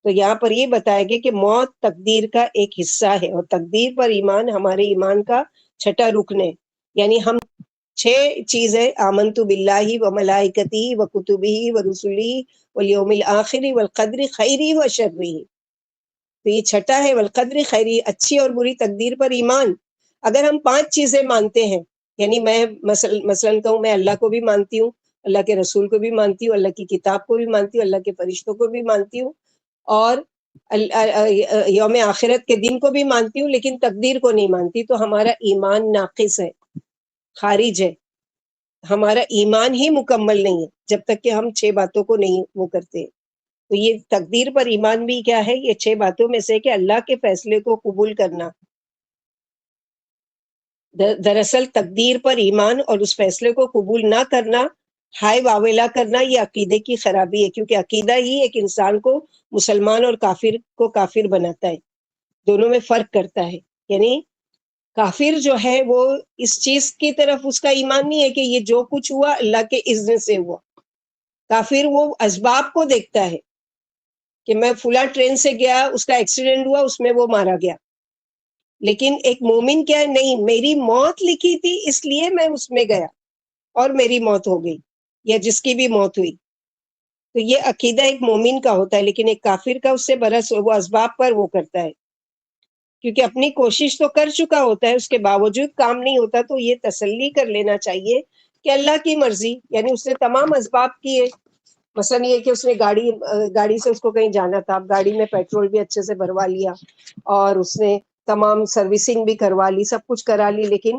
تو یہاں پر یہ بتایا گیا کہ موت تقدیر کا ایک حصہ ہے، اور تقدیر پر ایمان ہمارے ایمان کا چھٹا رکن ہے. یعنی ہم 6 چیزیں، آمنت باللہ و ملائکتہ و کتبہ و رسلہ والیوم الآخر والقدر خیرہ و شرہ. تو یہ چھٹا ہے والقدر خیری، اچھی اور بری تقدیر پر ایمان. اگر ہم 5 چیزیں مانتے ہیں، یعنی میں مثلاً کہوں میں اللہ کو بھی مانتی ہوں، اللہ کے رسول کو بھی مانتی ہوں، اللہ کی کتاب کو بھی مانتی ہوں، اللہ کے فرشتوں کو بھی مانتی ہوں، اور یوم آخرت کے دن کو بھی مانتی ہوں، لیکن تقدیر کو نہیں مانتی، تو ہمارا ایمان ناقص ہے، خارج ہے. ہمارا ایمان ہی مکمل نہیں ہے جب تک کہ ہم 6 باتوں کو نہیں وہ کرتے. تو یہ تقدیر پر ایمان بھی کیا ہے؟ یہ 6 باتوں میں سے کہ اللہ کے فیصلے کو قبول کرنا. دراصل تقدیر پر ایمان اور اس فیصلے کو قبول نہ کرنا، ہائے واویلا کرنا، یہ عقیدے کی خرابی ہے، کیونکہ عقیدہ ہی ایک انسان کو مسلمان اور کافر کو کافر بناتا ہے. دونوں میں فرق کرتا ہے. یعنی کافر جو ہے وہ اس چیز کی طرف اس کا ایمان نہیں ہے کہ یہ جو کچھ ہوا اللہ کے اذن سے ہوا. کافر وہ اسباب کو دیکھتا ہے کہ میں فلاں ٹرین سے گیا، اس کا ایکسیڈنٹ ہوا، اس میں وہ مارا گیا. لیکن ایک مومن کیا ہے؟ نہیں، میری موت لکھی تھی اس لیے میں اس میں گیا اور میری موت ہو گئی، یا جس کی بھی موت ہوئی. تو یہ عقیدہ ایک مومن کا ہوتا ہے. لیکن ایک کافر کا اس سے برعکس، وہ اسباب پر وہ کرتا ہے، کیونکہ اپنی کوشش تو کر چکا ہوتا ہے، اس کے باوجود کام نہیں ہوتا. تو یہ تسلی کر لینا چاہیے کہ اللہ کی مرضی، یعنی اس نے تمام اسباب کیے. مثلا یہ کہ اس نے گاڑی سے اس کو کہیں جانا تھا، گاڑی میں پیٹرول بھی اچھے سے بھروا لیا اور اس نے تمام سروسنگ بھی کروا لی، سب کچھ کرا لی، لیکن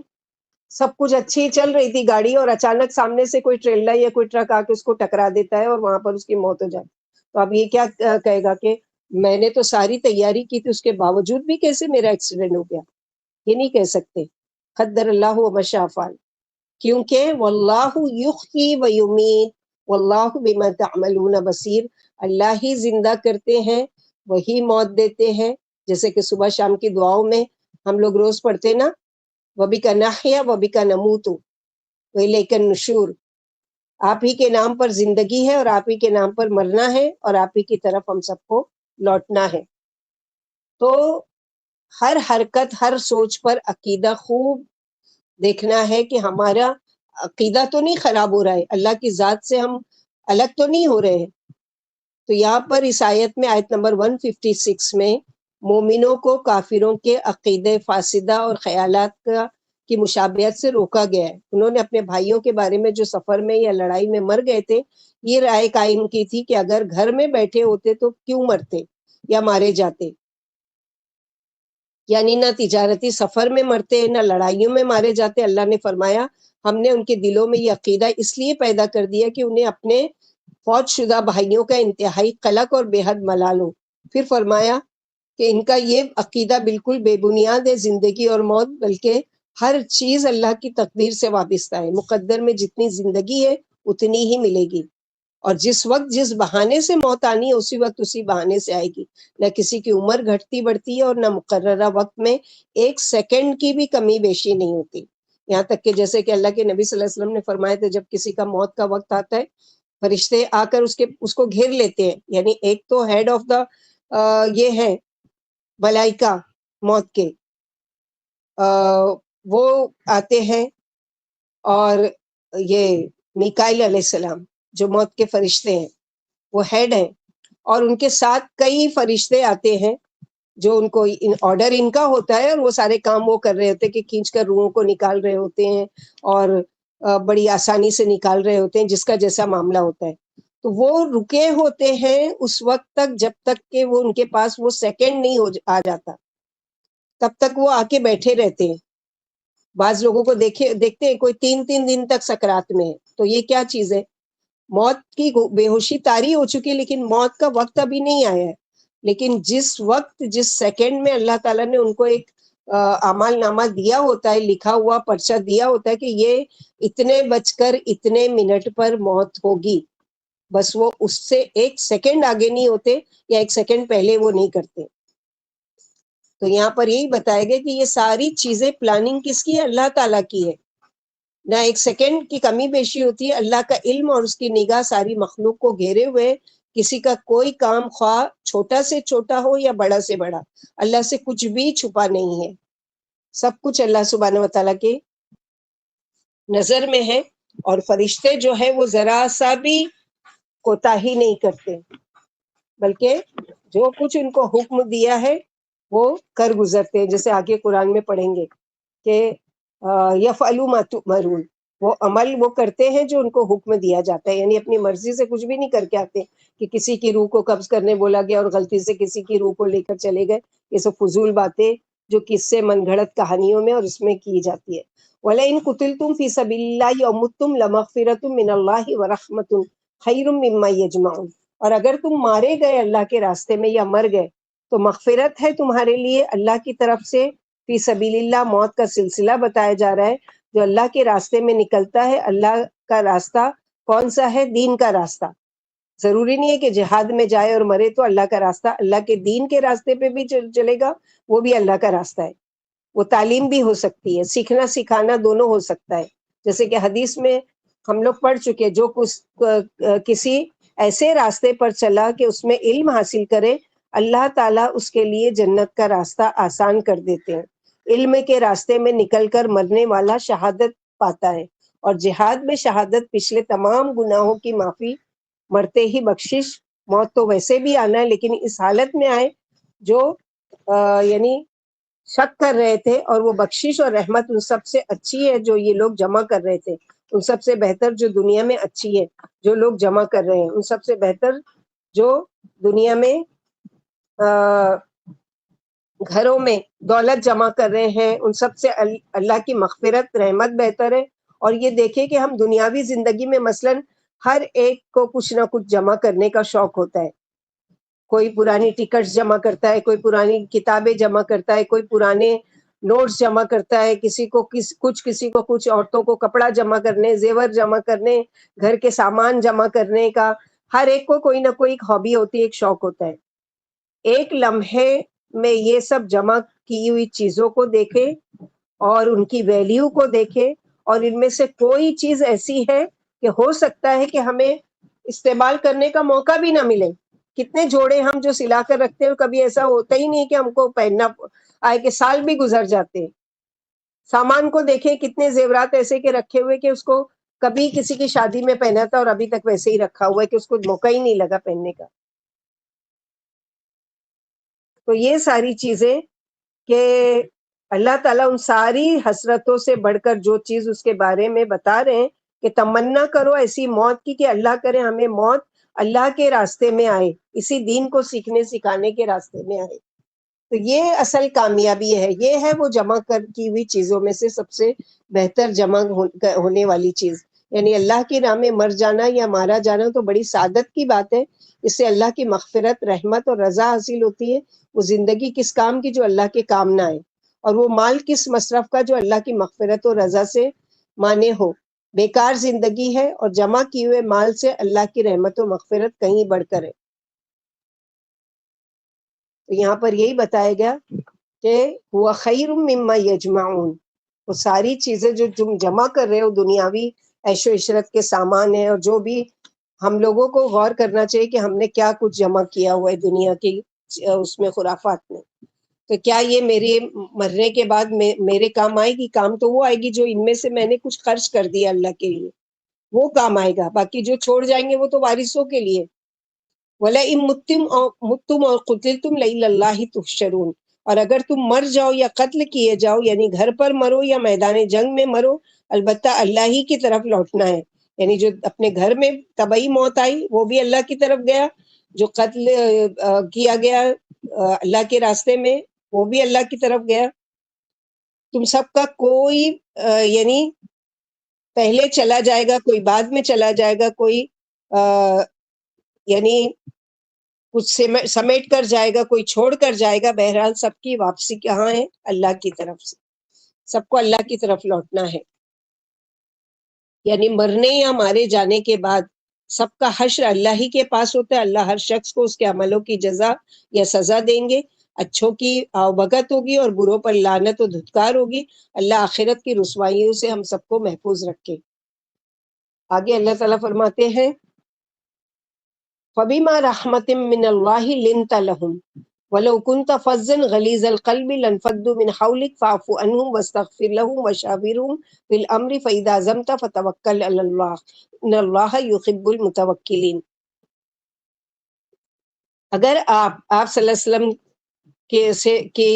سب کچھ اچھی چل رہی تھی گاڑی، اور اچانک سامنے سے کوئی ٹریلر یا کوئی ٹرک آ کے اس کو ٹکرا دیتا ہے اور وہاں پر اس کی موت ہو جاتی. تو اب یہ کیا کہے گا کہ میں نے تو ساری تیاری کی تھی، اس کے باوجود بھی کیسے میرا ایکسیڈنٹ ہو گیا؟ یہ نہیں کہہ سکتے. قدر اللہ و ما شاء فعل، کیونکہ واللہ یحیی و یمیت واللہ بما تعملون بصیر. اللہ ہی زندہ کرتے ہیں، وہی موت دیتے ہیں. جیسے کہ صبح شام کی دعاؤں میں ہم لوگ روز پڑھتے نا، وَبِكَ نَحْيَا وَبِكَ نَمُوتُ وَإِلَيْكَ النُّشُورُ. آپ ہی کے نام پر زندگی ہے اور آپ ہی کے نام پر مرنا ہے، اور آپ ہی کی طرف ہم سب کو لوٹنا ہے. تو ہر حرکت، ہر سوچ پر عقیدہ خوب دیکھنا ہے کہ ہمارا عقیدہ تو نہیں خراب ہو رہا ہے، اللہ کی ذات سے ہم الگ تو نہیں ہو رہے ہیں. تو یہاں پر اس آیت میں، آیت نمبر 156 میں، مومنوں کو کافروں کے عقیدے فاسدہ اور خیالات کی مشابہت سے روکا گیا ہے. انہوں نے اپنے بھائیوں کے بارے میں جو سفر میں یا لڑائی میں مر گئے تھے، یہ رائے قائم کی تھی کہ اگر گھر میں بیٹھے ہوتے تو کیوں مرتے یا مارے جاتے. یعنی نہ تجارتی سفر میں مرتے نہ لڑائیوں میں مارے جاتے. اللہ نے فرمایا ہم نے ان کے دلوں میں یہ عقیدہ اس لیے پیدا کر دیا کہ انہیں اپنے فوت شدہ بھائیوں کا انتہائی قلق اور بے حد ملال ہو. پھر فرمایا کہ ان کا یہ عقیدہ بالکل بے بنیاد ہے. زندگی اور موت بلکہ ہر چیز اللہ کی تقدیر سے وابستہ ہے. مقدر میں جتنی زندگی ہے اتنی ہی ملے گی. اور جس وقت جس بہانے سے موت آنی ہے اسی وقت اسی بہانے سے آئے گی. نہ کسی کی عمر گھٹتی بڑھتی ہے اور نہ مقررہ وقت میں ایک سیکنڈ کی بھی کمی بیشی نہیں ہوتی. یہاں تک کہ جیسے کہ اللہ کے نبی صلی اللہ علیہ وسلم نے فرمایا تھا جب کسی کا موت کا وقت آتا ہے فرشتے آ کر اس کو گھیر لیتے ہیں. یعنی ایک تو ہیڈ آف دا یہ ہے ملائکہ موت کے، وہ آتے ہیں، اور یہ میکائیل علیہ السلام جو موت کے فرشتے ہیں وہ ہیڈ ہیں، اور ان کے ساتھ کئی فرشتے آتے ہیں جو ان کو آرڈر ان کا ہوتا ہے، اور وہ سارے کام وہ کر رہے ہوتے ہیں کہ کھینچ کر روحوں کو نکال رہے ہوتے ہیں اور بڑی آسانی سے نکال رہے ہوتے ہیں جس کا جیسا معاملہ ہوتا ہے. تو وہ رکے ہوتے ہیں اس وقت تک جب تک کہ وہ ان کے پاس وہ سیکنڈ نہیں آ جاتا، تب تک وہ آ کے بیٹھے رہتے ہیں. بعض لوگوں کو دیکھتے ہیں کوئی 3 دن تک سکرات میں ہے. تو یہ کیا چیز ہے؟ موت کی بے ہوشی طاری ہو چکی ہے لیکن موت کا وقت ابھی نہیں آیا ہے. لیکن جس وقت جس سیکنڈ میں اللہ تعالیٰ نے ان کو ایک اعمال نامہ دیا ہوتا ہے، لکھا ہوا پرچہ دیا ہوتا ہے کہ یہ اتنے بج کر اتنے منٹ پر موت ہوگی، بس وہ اس سے ایک سیکنڈ آگے نہیں ہوتے یا ایک سیکنڈ پہلے وہ نہیں کرتے. تو یہاں پر یہی بتایا گیا کہ یہ ساری چیزیں پلاننگ کس کی ہے؟ اللہ تعالیٰ کی ہے. نہ ایک سیکنڈ کی کمی بیشی ہوتی ہے. اللہ کا علم اور اس کی نگاہ ساری مخلوق کو گھیرے ہوئے، کسی کا کوئی کام خواہ چھوٹا سے چھوٹا ہو یا بڑا سے بڑا، اللہ سے کچھ بھی چھپا نہیں ہے. سب کچھ اللہ سبحانہ وتعالیٰ کے نظر میں ہے. اور فرشتے جو ہے وہ ذرا سا بھی کوتاہی نہیں کرتے، بلکہ جو کچھ ان کو حکم دیا ہے وہ کر گزرتے ہیں. جیسے آگے قرآن میں پڑھیں گے کہ یفعلوا ما تؤمرون، وہ عمل وہ کرتے ہیں جو ان کو حکم دیا جاتا ہے. یعنی اپنی مرضی سے کچھ بھی نہیں کر کے آتے کہ کسی کی روح کو قبض کرنے بولا گیا اور غلطی سے کسی کی روح کو لے کر چلے گئے. یہ سب فضول باتیں جو قصے من گھڑت کہانیوں میں اور اس میں کی جاتی ہے. وَلَئِن قُتِلْتُمْ فِي سَبِيلِ اللَّهِ أَوْ مُتُّمْ لَمَغْفِرَةٌ مِّنَ اللَّهِ وَرَحْمَةٌ خَيْرٌ مِّمَّا يَجْمَعُونَ. اور اگر تم مارے گئے اللہ کے راستے میں یا مر گئے تو مغفرت ہے تمہارے لیے اللہ کی طرف سے. فی سبیل اللہ موت کا سلسلہ بتایا جا رہا ہے جو اللہ کے راستے میں نکلتا ہے. اللہ کا راستہ کون سا ہے؟ دین کا راستہ. ضروری نہیں ہے کہ جہاد میں جائے اور مرے تو اللہ کا راستہ. اللہ کے دین کے راستے پہ بھی چلے گا، وہ بھی اللہ کا راستہ ہے. وہ تعلیم بھی ہو سکتی ہے، سیکھنا سکھانا دونوں ہو سکتا ہے. جیسے کہ حدیث میں ہم لوگ پڑھ چکے، جو کسی ایسے راستے پر چلا کہ اس میں علم حاصل کرے، اللہ تعالیٰ اس کے لیے جنت کا راستہ آسان کر دیتے ہیں. علم کے راستے میں نکل کر مرنے والا شہادت پاتا ہے، اور جہاد میں شہادت پچھلے تمام گناہوں کی معافی، مرتے ہی بخشش. موت تو ویسے بھی آنا ہے لیکن اس حالت میں آئے جو یعنی شک کر رہے تھے، اور وہ بخشش اور رحمت ان سب سے اچھی ہے جو یہ لوگ جمع کر رہے تھے. ان سب سے بہتر جو دنیا میں اچھی ہے جو لوگ جمع کر رہے ہیں، ان سب سے بہتر جو دنیا میں گھروں میں دولت جمع کر رہے ہیں، ان سب سے اللہ کی مغفرت رحمت بہتر ہے. اور یہ دیکھیں کہ ہم دنیاوی زندگی میں مثلاً ہر ایک کو کچھ نہ کچھ جمع کرنے کا شوق ہوتا ہے. کوئی پرانی ٹکٹس جمع کرتا ہے، کوئی پرانی کتابیں جمع کرتا ہے، کوئی پرانے نوٹس جمع کرتا ہے، کسی کو کچھ، عورتوں کو کپڑا جمع کرنے، زیور جمع کرنے، گھر کے سامان جمع کرنے کا. ہر ایک کو کوئی نہ کوئی ہابی ہوتی ہے، ایک شوق ہوتا ہے. ایک لمحے میں یہ سب جمع کی ہوئی چیزوں کو دیکھیں اور ان کی ویلیو کو دیکھیں، اور ان میں سے کوئی چیز ایسی ہے کہ ہو سکتا ہے کہ ہمیں استعمال کرنے کا موقع بھی نہ ملے. کتنے جوڑے ہم جو سلا کر رکھتے ہیں، کبھی ایسا ہوتا ہی نہیں کہ ہم کو پہننا آئے، کہ سال بھی گزر جاتے ہیں. سامان کو دیکھیں، کتنے زیورات ایسے کے رکھے ہوئے کہ اس کو کبھی کسی کی شادی میں پہنا تھا اور ابھی تک ویسے ہی رکھا ہوا ہے کہ اس کو موقع ہی نہیں لگا پہننے کا. تو یہ ساری چیزیں کہ اللہ تعالیٰ ان ساری حسرتوں سے بڑھ کر جو چیز اس کے بارے میں بتا رہے ہیں کہ تمنا کرو ایسی موت کی کہ اللہ کرے ہمیں موت اللہ کے راستے میں آئے، اسی دین کو سیکھنے سکھانے کے راستے میں آئے. تو یہ اصل کامیابی ہے. یہ ہے وہ جمع کی ہوئی چیزوں میں سے سب سے بہتر جمع ہونے والی چیز. یعنی اللہ کی راہ میں مر جانا یا مارا جانا تو بڑی سعادت کی بات ہے. اس سے اللہ کی مغفرت، رحمت اور رضا حاصل ہوتی ہے. وہ زندگی کس کام کی جو اللہ کے کام نہ آئے، اور وہ مال کس مصرف کا جو اللہ کی مغفرت اور رضا سے مانے ہو. بیکار زندگی ہے اور جمع کیے ہوئے مال سے اللہ کی رحمت و مغفرت کہیں بڑھ کر ہے۔ تو یہاں پر یہی بتایا گیا کہ ہوا خیر مما یجمعون، وہ ساری چیزیں جو تم جمع کر رہے ہو دنیاوی عیش و عشرت کے سامان ہیں، اور جو بھی ہم لوگوں کو غور کرنا چاہیے کہ ہم نے کیا کچھ جمع کیا ہوا ہے دنیا کی اس میں خرافات میں، تو کیا یہ میرے مرنے کے بعد میرے کام آئے گی؟ کام تو وہ آئے گی جو ان میں سے میں نے کچھ خرچ کر دیا اللہ کے لیے، وہ کام آئے گا، باقی جو چھوڑ جائیں گے وہ تو وارثوں کے لیے۔ وَلَئِن مُتُّمْ أَوْ قُتِلْتُمْ لَإِلَى اللَّهِ تُحْشَرُونَ، اور اگر تم مر جاؤ یا قتل کیے جاؤ، یعنی گھر پر مرو یا میدان جنگ میں مرو، البتہ اللہ ہی کی طرف لوٹنا ہے۔ یعنی جو اپنے گھر میں طبعی موت آئی وہ بھی اللہ کی طرف گیا، جو قتل کیا گیا اللہ کے راستے میں وہ بھی اللہ کی طرف گیا۔ تم سب کا کوئی یعنی پہلے چلا جائے گا، کوئی بعد میں چلا جائے گا، کوئی یعنی کچھ سمیٹ کر جائے گا، کوئی چھوڑ کر جائے گا، بہرحال سب کی واپسی کہاں ہے؟ اللہ کی طرف سے، سب کو اللہ کی طرف لوٹنا ہے۔ یعنی مرنے یا مارے جانے کے بعد سب کا حشر اللہ ہی کے پاس ہوتا ہے، اللہ ہر شخص کو اس کے عملوں کی جزا یا سزا دیں گے، اچھوں کی آوبگت ہوگی اور بروں پر لعنت و دھتکار ہوگی۔ اللہ آخرت کی رسوائیوں سے ہم سب کو محفوظ رکھے۔ آگے اللہ تعالیٰ فرماتے ہیں فَبِمَا رَحْمَةٍ مِّنَ اللَّهِ لِنْتَ لَهُمْ وَلَوْ كُنْتَ فَظًّا غَلِيظَ الْقَلْبِ لَانفَضُّوا مِنْ حَوْلِكَ فَاعْفُ عَنْهُمْ وَاسْتَغْفِرْ لَهُمْ وَشَاوِرْهُمْ فِي الْأَمْرِ فَإِذَا عَزَمْتَ فَتَوَكَّلْ عَلَى اللَّهِ إِنَّ اللَّهَ يُحِبُّ الْمُتَوَكِّلِينَ۔ اگر آپ صلی اللہ علیہ وسلم کے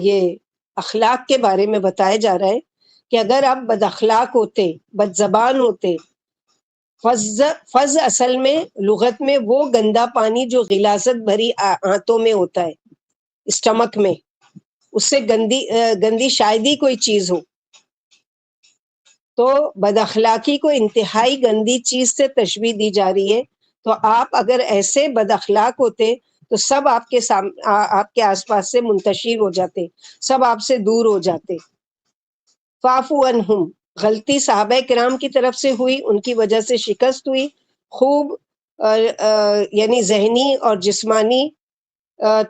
یہ اخلاق کے بارے میں بتایا جا رہا ہے کہ اگر آپ بد اخلاق ہوتے، بد زبان ہوتے، فض اصل میں لغت میں وہ گندا پانی جو غلاظت بھری آنتوں میں ہوتا ہے، اسٹمک میں، اس سے گندی شاید ہی کوئی چیز ہو، تو بد اخلاقی کو انتہائی گندی چیز سے تشبیہ دی جا رہی ہے۔ تو آپ اگر ایسے بد اخلاق ہوتے تو سب آپ کے آس پاس سے منتشر ہو جاتے، سب آپ سے دور ہو جاتے۔ فاعفو عنہم، غلطی صحابہ کرام کی طرف سے ہوئی، ان کی وجہ سے شکست ہوئی، خوب یعنی ذہنی اور جسمانی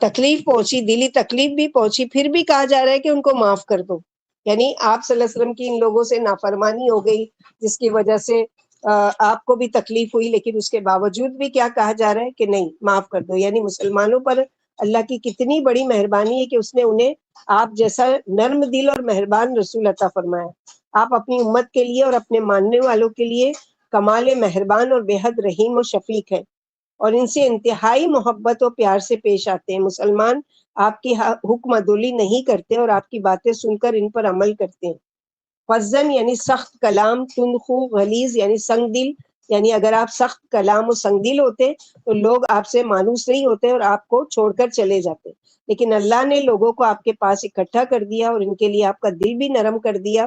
تکلیف پہنچی، دلی تکلیف بھی پہنچی، پھر بھی کہا جا رہا ہے کہ ان کو معاف کر دو۔ یعنی آپ صلی اللہ علیہ وسلم کی ان لوگوں سے نافرمانی ہو گئی جس کی وجہ سے آپ کو بھی تکلیف ہوئی، لیکن اس کے باوجود بھی کیا کہا جا رہا ہے کہ نہیں، معاف کر دو۔ یعنی مسلمانوں پر اللہ کی کتنی بڑی مہربانی ہے کہ اس نے انہیں آپ جیسا نرم دل اور مہربان رسول عطا فرمایا۔ آپ اپنی امت کے لیے اور اپنے ماننے والوں کے لیے کمال مہربان اور بے حد رحیم و شفیق ہیں، اور ان سے انتہائی محبت و پیار سے پیش آتے ہیں۔ مسلمان آپ کی حکم عدولی نہیں کرتے اور آپ کی باتیں سن کر ان پر عمل کرتے ہیں۔ فضن یعنی سخت کلام، تندخو غلیظ یعنی سنگ دل، یعنی اگر آپ سخت کلام و سنگ دل ہوتے تو لوگ آپ سے مانوس نہیں ہوتے اور آپ کو چھوڑ کر چلے جاتے، لیکن اللہ نے لوگوں کو آپ کے پاس اکٹھا کر دیا اور ان کے لیے آپ کا دل بھی نرم کر دیا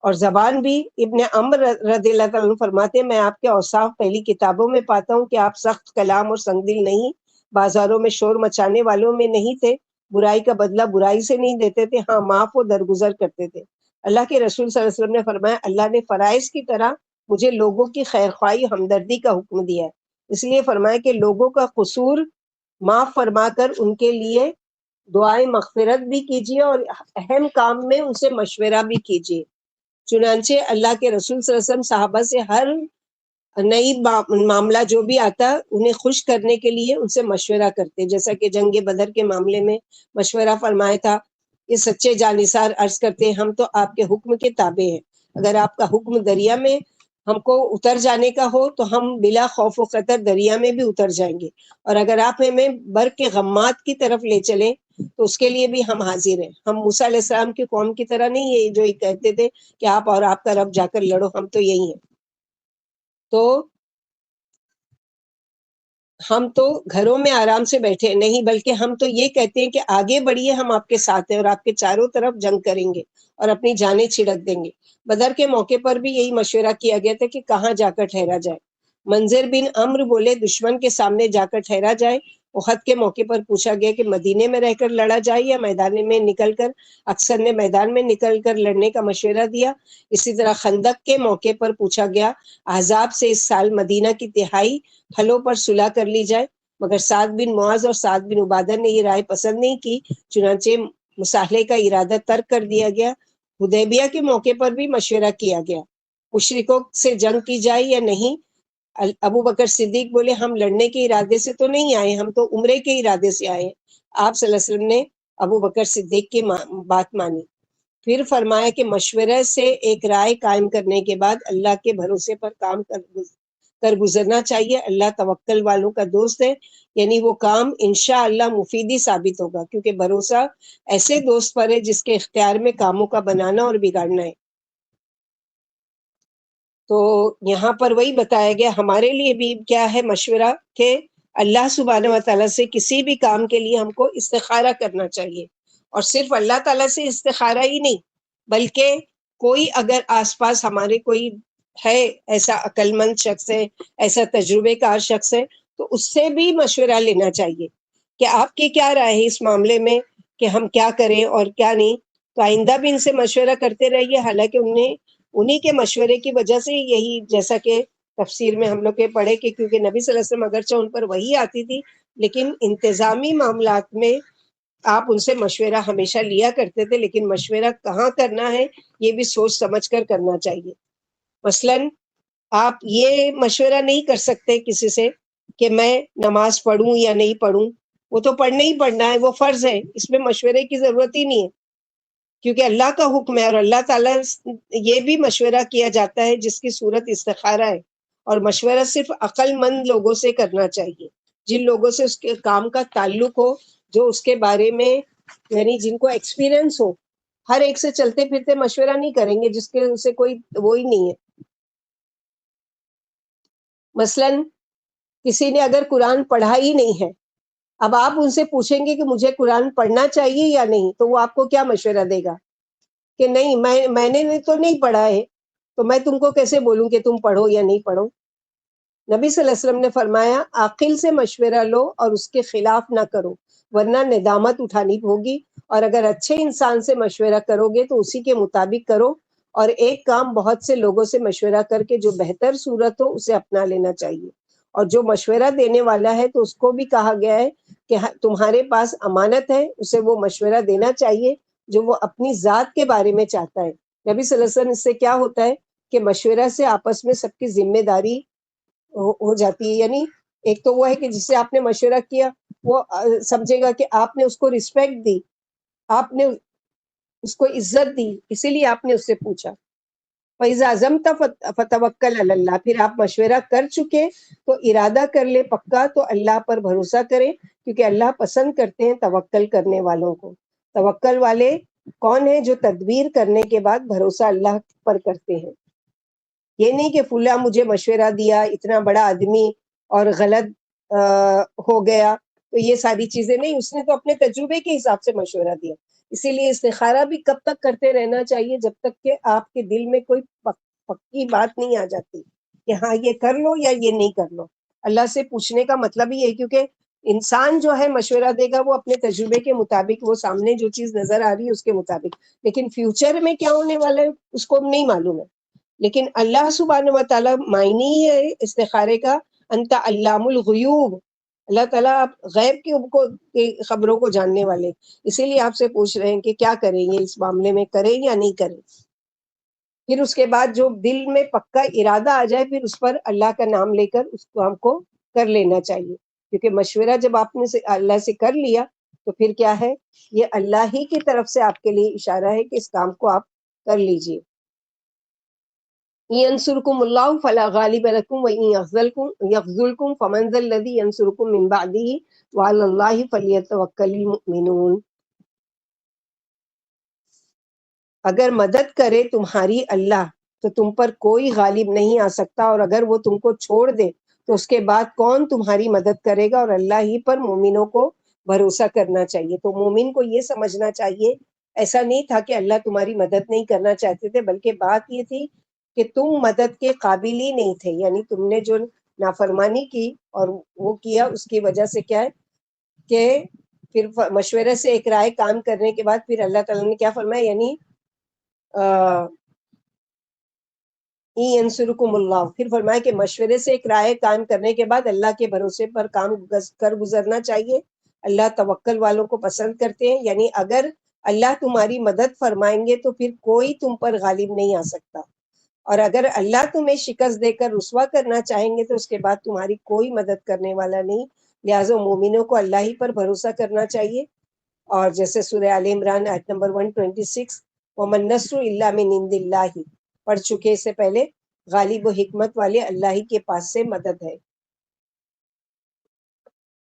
اور زبان بھی۔ ابن عمر رضی اللہ تعالیٰ عنہ فرماتے ہیں میں آپ کے اوصاف پہلی کتابوں میں پاتا ہوں کہ آپ سخت کلام اور سنگ دل نہیں، بازاروں میں شور مچانے والوں میں نہیں تھے، برائی کا بدلہ برائی سے نہیں دیتے تھے، ہاں معاف و درگزر کرتے تھے۔ اللہ کے رسول صلی اللہ علیہ وسلم نے فرمایا اللہ نے فرائض کی طرح مجھے لوگوں کی خیر خواہی ہمدردی کا حکم دیا ہے، اس لیے فرمایا کہ لوگوں کا قصور معاف فرما کر ان کے لیے دعائیں مغفرت بھی کیجیے اور اہم کام میں ان سے مشورہ بھی کیجیے۔ چنانچہ اللہ کے رسول صلی اللہ علیہ وسلم صحابہ سے ہر نئی معاملہ جو بھی آتا انہیں خوش کرنے کے لیے ان سے مشورہ کرتے، جیسا کہ جنگ بدر کے معاملے میں مشورہ فرمایا تھا۔ یہ سچے جانثار عرض کرتے ہیں ہم تو آپ کے حکم کے تابع ہیں، اگر آپ کا حکم دریا میں ہم کو اتر جانے کا ہو تو ہم بلا خوف و خطر دریا میں بھی اتر جائیں گے، اور اگر آپ ہمیں بر کے غمات کی طرف لے چلیں تو اس کے لیے بھی ہم حاضر ہیں۔ ہم موسیٰ علیہ السلام کی قوم کی طرح نہیں ہے جو یہ کہتے تھے کہ آپ اور آپ کا رب جا کر لڑو، ہم تو یہی ہیں۔ تو ہم تو گھروں میں آرام سے بیٹھے نہیں، بلکہ ہم تو یہ کہتے ہیں کہ آگے بڑھیے، ہم آپ کے ساتھ ہیں اور آپ کے چاروں طرف جنگ کریں گے اور اپنی جانیں چھڑک دیں گے۔ بدر کے موقع پر بھی یہی مشورہ کیا گیا تھا کہ کہاں جا کر ٹھہرا جائے۔ منذر بن عمرو بولے دشمن کے سامنے جا کر ٹھہرا جائے احد کے موقع پر پوچھا گیا کہ مدینے میں رہ کر لڑا جائے یا میدان میں نکل کر، اکثر نے میدان میں نکل کر لڑنے کا مشورہ دیا۔ اسی طرح خندق کے موقع پر پوچھا گیا احزاب سے اس سال مدینہ کی تہائی حلوں پر صلح کر لی جائے، مگر سعد بن معاذ اور سعد بن عبادہ نے یہ رائے پسند نہیں کی، چنانچہ مصالحے کا ارادہ ترک کر دیا گیا۔ حدیبیہ کے موقع پر بھی مشورہ کیا گیا، مشرکوں سے جنگ کی جائے یا نہیں۔ ابو بکر صدیق بولے ہم لڑنے کے ارادے سے تو نہیں آئے، ہم تو عمرے کے ارادے سے آئے۔ آپ صلی اللہ علیہ وسلم نے ابو بکر صدیق کی بات مانی، پھر فرمایا کہ مشورے سے ایک رائے قائم کرنے کے بعد اللہ کے بھروسے پر کام کر گزرنا چاہیے۔ اللہ توکل والوں کا دوست ہے، یعنی وہ کام انشاءاللہ مفید ہی ثابت ہوگا، کیونکہ بھروسہ ایسے دوست پر ہے جس کے اختیار میں کاموں کا بنانا اور بگاڑنا ہے۔ تو یہاں پر وہی بتایا گیا ہمارے لیے بھی کیا ہے مشورہ، کہ اللہ سبحانہ و تعالیٰ سے کسی بھی کام کے لیے ہم کو استخارہ کرنا چاہیے، اور صرف اللہ تعالیٰ سے استخارہ ہی نہیں، بلکہ کوئی اگر آس پاس ہمارے کوئی ہے ایسا عقل مند شخص ہے، ایسا تجربے کار شخص ہے، تو اس سے بھی مشورہ لینا چاہیے کہ آپ کی کیا رائے ہے اس معاملے میں، کہ ہم کیا کریں اور کیا نہیں۔ تو آئندہ بھی ان سے مشورہ کرتے رہیے، حالانکہ انہی کے مشورے کی وجہ سے یہی، جیسا کہ تفسیر میں ہم لوگ کے پڑھے کہ کیونکہ نبی صلی اللہ علیہ وسلم اگرچہ ان پر وہی آتی تھی، لیکن انتظامی معاملات میں آپ ان سے مشورہ ہمیشہ لیا کرتے تھے، لیکن مشورہ کہاں کرنا ہے یہ بھی سوچ سمجھ کر کرنا چاہیے۔ مثلاً آپ یہ مشورہ نہیں کر سکتے کسی سے کہ میں نماز پڑھوں یا نہیں پڑھوں، وہ تو پڑھنا ہی پڑھنا ہے، وہ فرض ہے، اس میں مشورے کی ضرورت ہی نہیں ہے، کیونکہ اللہ کا حکم ہے، اور اللہ تعالیٰ یہ بھی مشورہ کیا جاتا ہے جس کی صورت استخارہ ہے، اور مشورہ صرف عقل مند لوگوں سے کرنا چاہیے، جن لوگوں سے اس کے کام کا تعلق ہو، جو اس کے بارے میں یعنی جن کو ایکسپیرئنس ہو۔ ہر ایک سے چلتے پھرتے مشورہ نہیں کریں گے جس کے اسے کوئی وہی نہیں ہے۔ مثلاً کسی نے اگر قرآن پڑھا ہی نہیں ہے، اب آپ ان سے پوچھیں گے کہ مجھے قرآن پڑھنا چاہیے یا نہیں، تو وہ آپ کو کیا مشورہ دے گا کہ نہیں میں نے تو نہیں پڑھا ہے، تو میں تم کو کیسے بولوں کہ تم پڑھو یا نہیں پڑھو۔ نبی صلی اللہ علیہ وسلم نے فرمایا عاقل سے مشورہ لو اور اس کے خلاف نہ کرو، ورنہ ندامت اٹھانی ہوگی، اور اگر اچھے انسان سے مشورہ کرو گے تو اسی کے مطابق کرو، اور ایک کام بہت سے لوگوں سے مشورہ کر کے جو بہتر صورت ہو اسے اپنا لینا چاہیے، اور جو مشورہ دینے والا ہے تو اس کو بھی کہا گیا ہے کہ تمہارے پاس امانت ہے، اسے وہ مشورہ دینا چاہیے جو وہ اپنی ذات کے بارے میں چاہتا ہے۔ نبی صلی اللہ علیہ وسلم اس سے کیا ہوتا ہے کہ مشورہ سے آپس میں سب کی ذمہ داری ہو جاتی ہے، یعنی ایک تو وہ ہے کہ جس سے آپ نے مشورہ کیا وہ سمجھے گا کہ آپ نے اس کو رسپیکٹ دی، آپ نے اس کو عزت دی، اسی لیے آپ نے اس سے پوچھا۔ فَإِذَا عَزَمْتَ فَتَوَكَّلْ عَلَى اللَّهِ، پھر آپ مشورہ کر چکے تو ارادہ کر لے پکا، تو اللہ پر بھروسہ کریں، کیونکہ اللہ پسند کرتے ہیں توکل کرنے والوں کو۔ توکل والے کون ہیں؟ جو تدبیر کرنے کے بعد بھروسہ اللہ پر کرتے ہیں۔ یہ نہیں کہ فلاں مجھے مشورہ دیا، اتنا بڑا آدمی اور غلط ہو گیا، تو یہ ساری چیزیں نہیں، اس نے تو اپنے تجربے کے حساب سے مشورہ دیا۔ اسی لیے استخارہ بھی کب تک کرتے رہنا چاہیے؟ جب تک کہ آپ کے دل میں کوئی پکی بات نہیں آ جاتی کہ ہاں یہ کر لو یا یہ نہیں کر لو۔ اللہ سے پوچھنے کا مطلب ہی ہے، کیونکہ انسان جو ہے مشورہ دے گا وہ اپنے تجربے کے مطابق، وہ سامنے جو چیز نظر آ رہی ہے اس کے مطابق، لیکن فیوچر میں کیا ہونے والا ہے اس کو نہیں معلوم ہے۔ لیکن اللہ سبحانہ و تعالیٰ معنی ہے استخارے کا انت علام الغیوب، اللہ تعالیٰ آپ غیب کی خبروں کو جاننے والے، اسی لیے آپ سے پوچھ رہے ہیں کہ کیا کریں گے اس معاملے میں، کریں یا نہیں کریں۔ پھر اس کے بعد جو دل میں پکا ارادہ آ جائے پھر اس پر اللہ کا نام لے کر اس کام کو کر لینا چاہیے، کیونکہ مشورہ جب آپ نے اللہ سے کر لیا تو پھر کیا ہے، یہ اللہ ہی کی طرف سے آپ کے لیے اشارہ ہے کہ اس کام کو آپ کر لیجئے۔ ينصركم الله فلا غالب لكم وإن يخذلكم فمن ذا الذي ينصركم من بعده وعلى الله فليتوكل المؤمنون۔ اگر مدد کرے تمہاری اللہ تو تم پر کوئی غالب نہیں آ سکتا، اور اگر وہ تم کو چھوڑ دے تو اس کے بعد کون تمہاری مدد کرے گا، اور اللہ ہی پر مومنوں کو بھروسہ کرنا چاہیے۔ تو مومن کو یہ سمجھنا چاہیے، ایسا نہیں تھا کہ اللہ تمہاری مدد نہیں کرنا چاہتے تھے، بلکہ بات یہ تھی کہ تم مدد کے قابل ہی نہیں تھے، یعنی تم نے جو نافرمانی کی اور وہ کیا اس کی وجہ سے کیا ہے کہ پھر مشورے سے ایک رائے کام کرنے کے بعد پھر اللہ تعالیٰ نے کیا فرمایا، یعنی ینصرکم اللہ، پھر فرمایا کہ مشورے سے ایک رائے قائم کرنے کے بعد اللہ کے بھروسے پر کام کر گزرنا چاہیے. اللہ توکل والوں کو پسند کرتے ہیں، یعنی اگر اللہ تمہاری مدد فرمائیں گے تو پھر کوئی تم پر غالب نہیں آ سکتا، اور اگر اللہ تمہیں شکست دے کر رسوا کرنا چاہیں گے تو اس کے بعد تمہاری کوئی مدد کرنے والا نہیں. لہٰذا مومنوں کو اللہ ہی پر بھروسہ کرنا چاہیے. اور جیسے سورہ آل عمران آیت نمبر 126 وَمَن نَّصْرُ إِلَّا مِنْ عِندِ اللَّهِ پڑھ چکے، اس سے پہلے غالب و حکمت والے اللہ ہی کے پاس سے مدد ہے.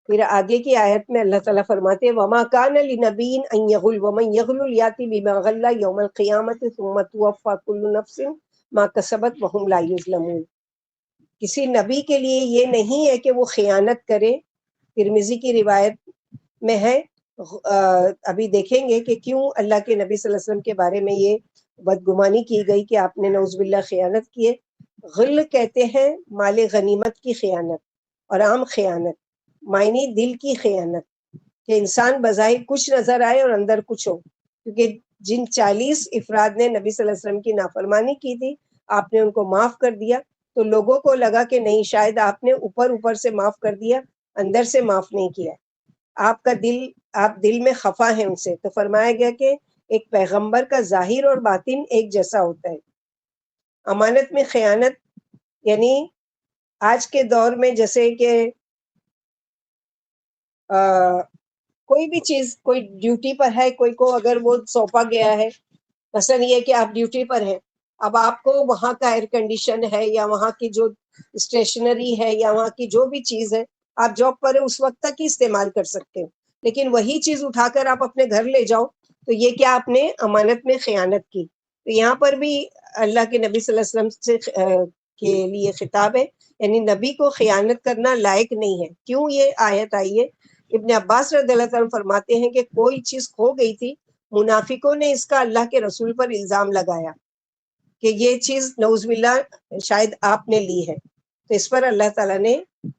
پھر آگے کی آیت میں اللہ تعالیٰ فرماتے ہیں وَمَا كَانَ لِنَبِيٍّ أَن يَغُلَّ وَمَن يَغْلُلْ يَأْتِ بِمَا غَلَّ يَوْمَ الْقِيَامَةِ ثُمَّ تُوَفَّى كُلُّ نَفْسٍ مَا كَسَبَتْ وَهُمْ لَا يُظْلَمُونَ. کسی نبی کے لیے یہ نہیں ہے کہ وہ خیانت کرے. ترمذی کی روایت میں ہے، ابھی دیکھیں گے کہ کیوں اللہ کے نبی صلی اللہ علیہ وسلم کے بارے میں یہ بدگمانی کی گئی کہ آپ نے نعوذ باللہ خیانت کیے. غل کہتے ہیں مال غنیمت کی خیانت، اور عام خیانت معنی دل کی خیانت، کہ انسان بظاہر کچھ نظر آئے اور اندر کچھ ہو. کیونکہ جن 40 افراد نے نبی صلی اللہ علیہ وسلم کی نافرمانی کی تھی آپ نے ان کو معاف کر دیا، تو لوگوں کو لگا کہ نہیں، شاید آپ نے اوپر سے معاف کر دیا، اندر سے معاف نہیں کیا، آپ دل میں خفا ہیں ان سے. تو فرمایا گیا کہ ایک پیغمبر کا ظاہر اور باطن ایک جیسا ہوتا ہے. امانت میں خیانت یعنی آج کے دور میں جیسے کہ کوئی بھی چیز، کوئی ڈیوٹی پر ہے، کوئی کو اگر وہ سونپا گیا ہے، مثلا یہ کہ آپ ڈیوٹی پر ہیں، اب آپ کو وہاں کا ایئر کنڈیشن ہے یا وہاں کی جو اسٹیشنری ہے یا وہاں کی جو بھی چیز ہے آپ جاب پر اس وقت تک ہی استعمال کر سکتے ہیں، لیکن وہی چیز اٹھا کر آپ اپنے گھر لے جاؤ تو یہ کیا آپ نے امانت میں خیانت کی. تو یہاں پر بھی اللہ کے نبی صلی اللہ علیہ وسلم سے کے لیے خطاب ہے، یعنی نبی کو خیانت کرنا لائق نہیں ہے. کیوں یہ آیت آئی ہے؟ ابن عباس رضی اللہ عنہ فرماتے ہیں کہ کوئی چیز کھو گئی تھی، منافقوں نے اس کا اللہ کے رسول پر الزام لگایا کہ یہ چیز نعوذ باللہ شاید آپ نے لی ہے، تو اس پر اللہ تعالیٰ نے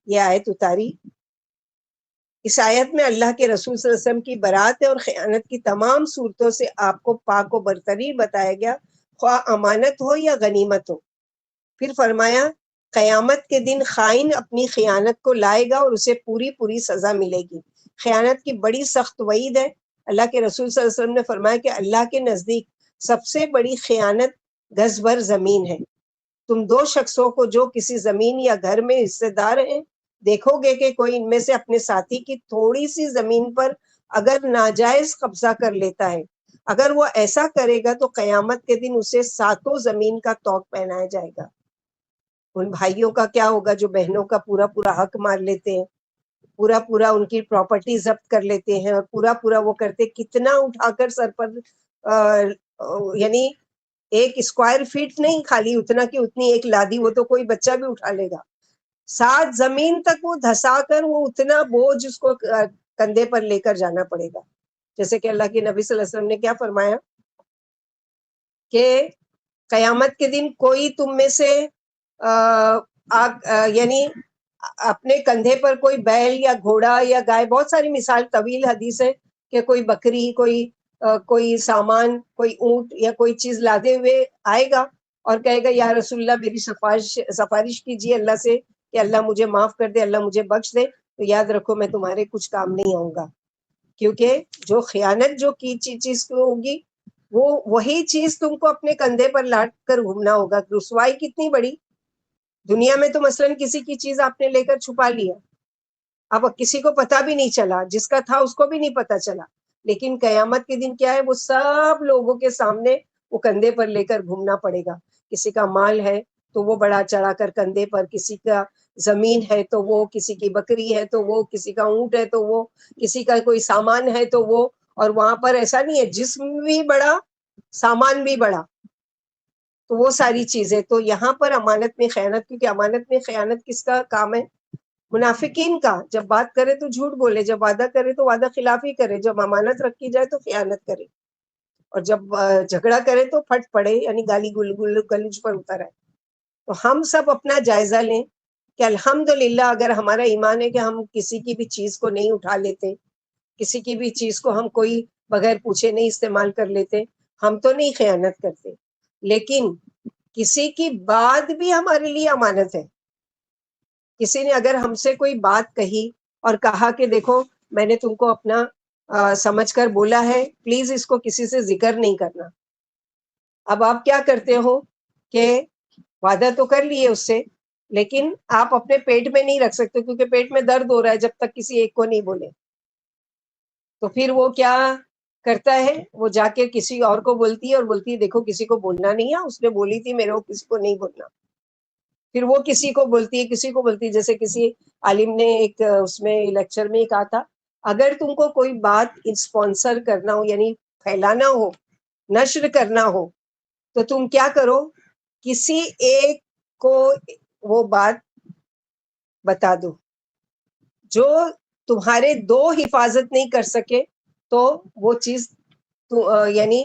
یہ آیت اتاری. اس آیت میں اللہ کے رسول صلی اللہ علیہ وسلم کی برات اور خیانت کی تمام صورتوں سے آپ کو پاک و برتری بتایا گیا، خواہ امانت ہو یا غنیمت ہو. پھر فرمایا قیامت کے دن خائن اپنی خیانت کو لائے گا اور اسے پوری سزا ملے گی. خیانت کی بڑی سخت وعید ہے. اللہ کے رسول صلی اللہ علیہ وسلم نے فرمایا کہ اللہ کے نزدیک سب سے بڑی خیانت گز بھر زمین ہے. تم دو شخصوں کو جو کسی زمین یا گھر میں حصے دار ہیں دیکھو گے کہ کوئی ان میں سے اپنے ساتھی کی تھوڑی سی زمین پر اگر ناجائز قبضہ کر لیتا ہے، اگر وہ ایسا کرے گا تو قیامت کے دن اسے 7 زمین کا طوق پہنایا جائے گا. ان بھائیوں کا کیا ہوگا جو بہنوں کا پورا حق مار لیتے ہیں، پورا ان کی پراپرٹی ضبط کر لیتے ہیں اور پورا وہ کرتے، کتنا اٹھا کر سر پر یعنی 1 اسکوائر فٹ نہیں، خالی اتنا کہ اتنی ایک لادی، وہ تو کوئی بچہ بھی اٹھا لے گا. 7 زمین تک وہ دھسا کر وہ اتنا بوجھ اس کو کندھے پر لے کر جانا پڑے گا. جیسے کہ اللہ کے نبی صلی اللہ علیہ وسلم نے کیا فرمایا کہ قیامت کے دن کوئی تم میں سے یعنی اپنے کندھے پر کوئی بیل یا گھوڑا یا گائے، بہت ساری مثال طویل حدیث ہے کہ کوئی بکری، کوئی سامان، کوئی اونٹ یا کوئی چیز لادے ہوئے آئے گا اور کہے گا یا رسول اللہ میری سفارش کیجیے اللہ سے کہ اللہ مجھے معاف کر دے، اللہ مجھے بخش دے. تو یاد رکھو میں تمہارے کچھ کام نہیں آؤں گا، کیونکہ جو خیانت جو کی چیز کو ہوگی وہ وہی چیز تم کو اپنے کندھے پر لاٹ کر گھومنا ہوگا. رسوائی کتنی بڑی! دنیا میں تو مثلا کسی کی چیز آپ نے لے کر چھپا لیا، اب کسی کو پتا بھی نہیں چلا، جس کا تھا اس کو بھی نہیں پتا چلا، لیکن قیامت کے دن کیا ہے، وہ سب لوگوں کے سامنے وہ کندھے پر لے کر گھومنا پڑے گا. کسی کا مال ہے تو وہ بڑا چڑھا کر کندھے پر، کسی کا زمین ہے تو وہ، کسی کی بکری ہے تو وہ، کسی کا اونٹ ہے تو وہ، کسی کا کوئی سامان ہے تو وہ. اور وہاں پر ایسا نہیں ہے، جسم بھی بڑا سامان بھی بڑا، تو وہ ساری چیزیں. تو یہاں پر امانت میں خیانت، کیونکہ امانت میں خیانت کس کا کام ہے؟ منافقین کا. جب بات کرے تو جھوٹ بولے، جب وعدہ کرے تو وعدہ خلافی کرے، جب امانت رکھی جائے تو خیانت کرے، اور جب جھگڑا کرے تو پھٹ پڑے، یعنی گالی گلوچ پر اتر آئے. تو ہم سب اپنا جائزہ لیں کہ الحمدللہ اگر ہمارا ایمان ہے کہ ہم کسی کی بھی چیز کو نہیں اٹھا لیتے، کسی کی بھی چیز کو ہم کوئی بغیر پوچھے نہیں استعمال کر لیتے، ہم تو نہیں خیانت کرتے، لیکن کسی کی بات بھی ہمارے لیے امانت ہے. کسی نے اگر ہم سے کوئی بات کہی اور کہا کہ دیکھو میں نے تم کو اپنا سمجھ کر بولا ہے، پلیز اس کو کسی سے ذکر نہیں کرنا. اب آپ کیا کرتے ہو کہ وعدہ تو کر لیے اس سے، لیکن آپ اپنے پیٹ میں نہیں رکھ سکتے کیونکہ پیٹ میں درد ہو رہا ہے جب تک کسی ایک کو نہیں بولے. تو پھر وہ کیا کرتا ہے، وہ جا کے کسی اور کو بولتی ہے اور بولتی ہے دیکھو کسی کو بولنا نہیں ہے، اس نے بولی تھی میرے کو کسی کو نہیں بولنا. پھر وہ کسی کو بولتی ہے کسی کو بولتی ہے. جیسے کسی عالم نے ایک اس میں لیکچر میں کہا تھا، اگر تم کو کوئی بات اسپانسر کرنا ہو یعنی پھیلانا ہو، نشر کرنا ہو، تو تم کیا کرو، کسی ایک کو وہ بات بتا دو. جو تمہارے دو حفاظت نہیں کر سکے تو وہ چیز یعنی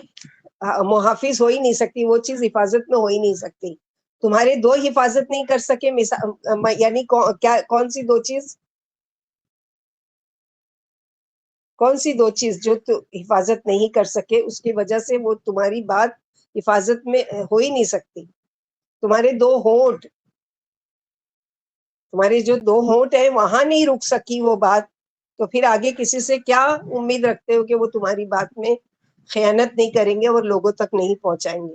محافظ ہو ہی نہیں سکتی، وہ چیز حفاظت میں ہو ہی نہیں سکتی. تمہارے دو حفاظت نہیں کر سکے، یعنی کون سی دو چیز، کون سی دو چیز جو حفاظت نہیں کر سکے، اس کی وجہ سے وہ تمہاری بات حفاظت میں ہو ہی نہیں سکتی. تمہارے دو ہونٹ، تمہارے جو دو ہونٹ ہیں وہاں نہیں رک سکی وہ بات، تو پھر آگے کسی سے کیا امید رکھتے ہو کہ وہ تمہاری بات میں خیانت نہیں کریں گے اور لوگوں تک نہیں پہنچائیں گے.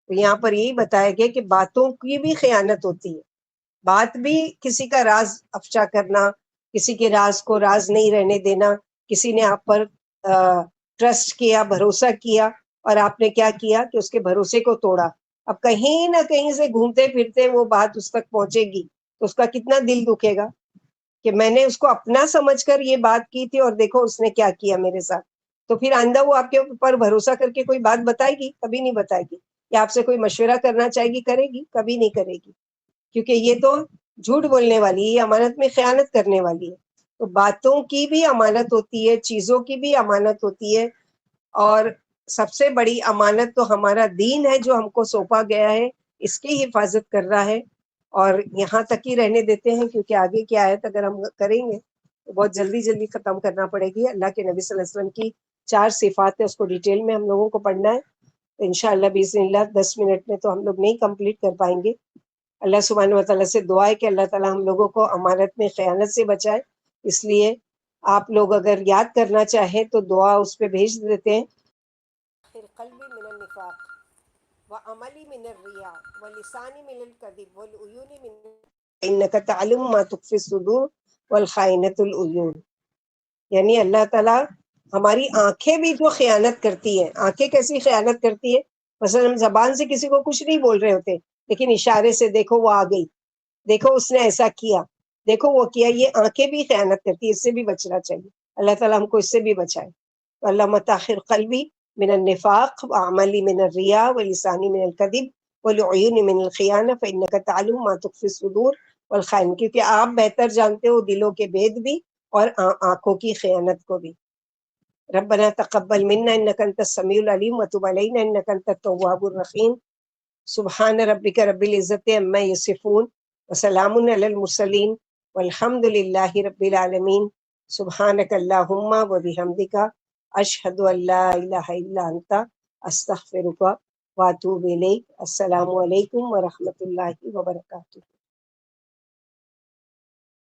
تو یہاں پر یہی بتایا گیا کہ باتوں کی بھی خیانت ہوتی ہے. بات بھی کسی کا راز افشا کرنا، کسی کے راز کو راز نہیں رہنے دینا. کسی نے آپ پر ٹرسٹ کیا، بھروسہ کیا، اور آپ نے کیا کیا کہ اس کے بھروسے کو توڑا. اب کہیں نہ کہیں سے گھومتے پھرتے وہ بات اس تک پہنچے گی تو اس کا کتنا دل دکھے گا کہ میں نے اس کو اپنا سمجھ کر یہ بات کی تھی اور دیکھو اس نے کیا کیا میرے ساتھ. تو پھر آئندہ وہ آپ کے اوپر بھروسہ کر کے کوئی بات بتائے گی؟ کبھی نہیں بتائے گی. یا آپ سے کوئی مشورہ کرنا چاہے گی؟ کرے گی؟ کبھی نہیں کرے گی، کیونکہ یہ تو جھوٹ بولنے والی ہے، یہ امانت میں خیانت کرنے والی ہے. تو باتوں کی بھی امانت ہوتی ہے، چیزوں کی بھی امانت ہوتی ہے، اور سب سے بڑی امانت تو ہمارا دین ہے جو ہم کو سونپا گیا ہے، اس کی حفاظت کر رہا ہے. اور یہاں تک ہی رہنے دیتے ہیں کیونکہ آگے کی آیت اگر ہم کریں گے تو بہت جلدی جلدی ختم کرنا پڑے گی. اللہ کے نبی صلی اللہ علیہ وسلم کی 4 صفات ہے، اس کو ڈیٹیل میں ہم لوگوں کو پڑھنا ہے. تو انشاءاللہ باذن اللہ 10 منٹ میں تو ہم لوگ نہیں کمپلیٹ کر پائیں گے. اللہ سبحانہ و تعالیٰ سے دعا ہے کہ اللہ تعالیٰ ہم لوگوں کو امانت میں خیانت سے بچائے. اس لیے آپ لوگ اگر یاد کرنا چاہیں تو دعا اس پہ بھیج دیتے ہیں. قلبی من النفاق وعملی من الرياء ولسانی من الكذب والعیون من انك تعلم ما تخفي الصدور والخائنة العیون. یعنی اللہ تعالیٰ ہماری آنکھیں بھی جو خیانت کرتی ہیں. آنکھیں کیسی خیانت کرتی ہے؟ مثلا ہم زبان سے کسی کو کچھ نہیں بول رہے ہوتے لیکن اشارے سے دیکھو وہ آ گئی، دیکھو اس نے ایسا کیا، دیکھو وہ کیا. یہ آنکھیں بھی خیانت کرتی ہے، اس سے بھی بچنا چاہیے. اللہ تعالیٰ ہم کو اس سے بھی بچائے. تو اللہ طاہر قلبی من النفاق وعملی من الرياء ولسانی من الكذب والعیون من الخیانہ فإنك تعلم ما تخفي الصدور والخائن، کیونکہ آپ بہتر جانتے ہو دلوں کے بید بھی اور آنکھوں کی خیانت کو بھی. ربنا تقبل منا انك انت السميع العليم وتب علينا انك انت التواب الرحيم. سبحان ربك رب العزة عما يصفون وسلام على المرسلين والحمد لله رب العالمين. سبحانك اللهم وبحمدك اشهد ان لا اله الا انت استغفرك واتوب اليك. السلام علیکم ورحمۃ اللہ وبرکاتہ.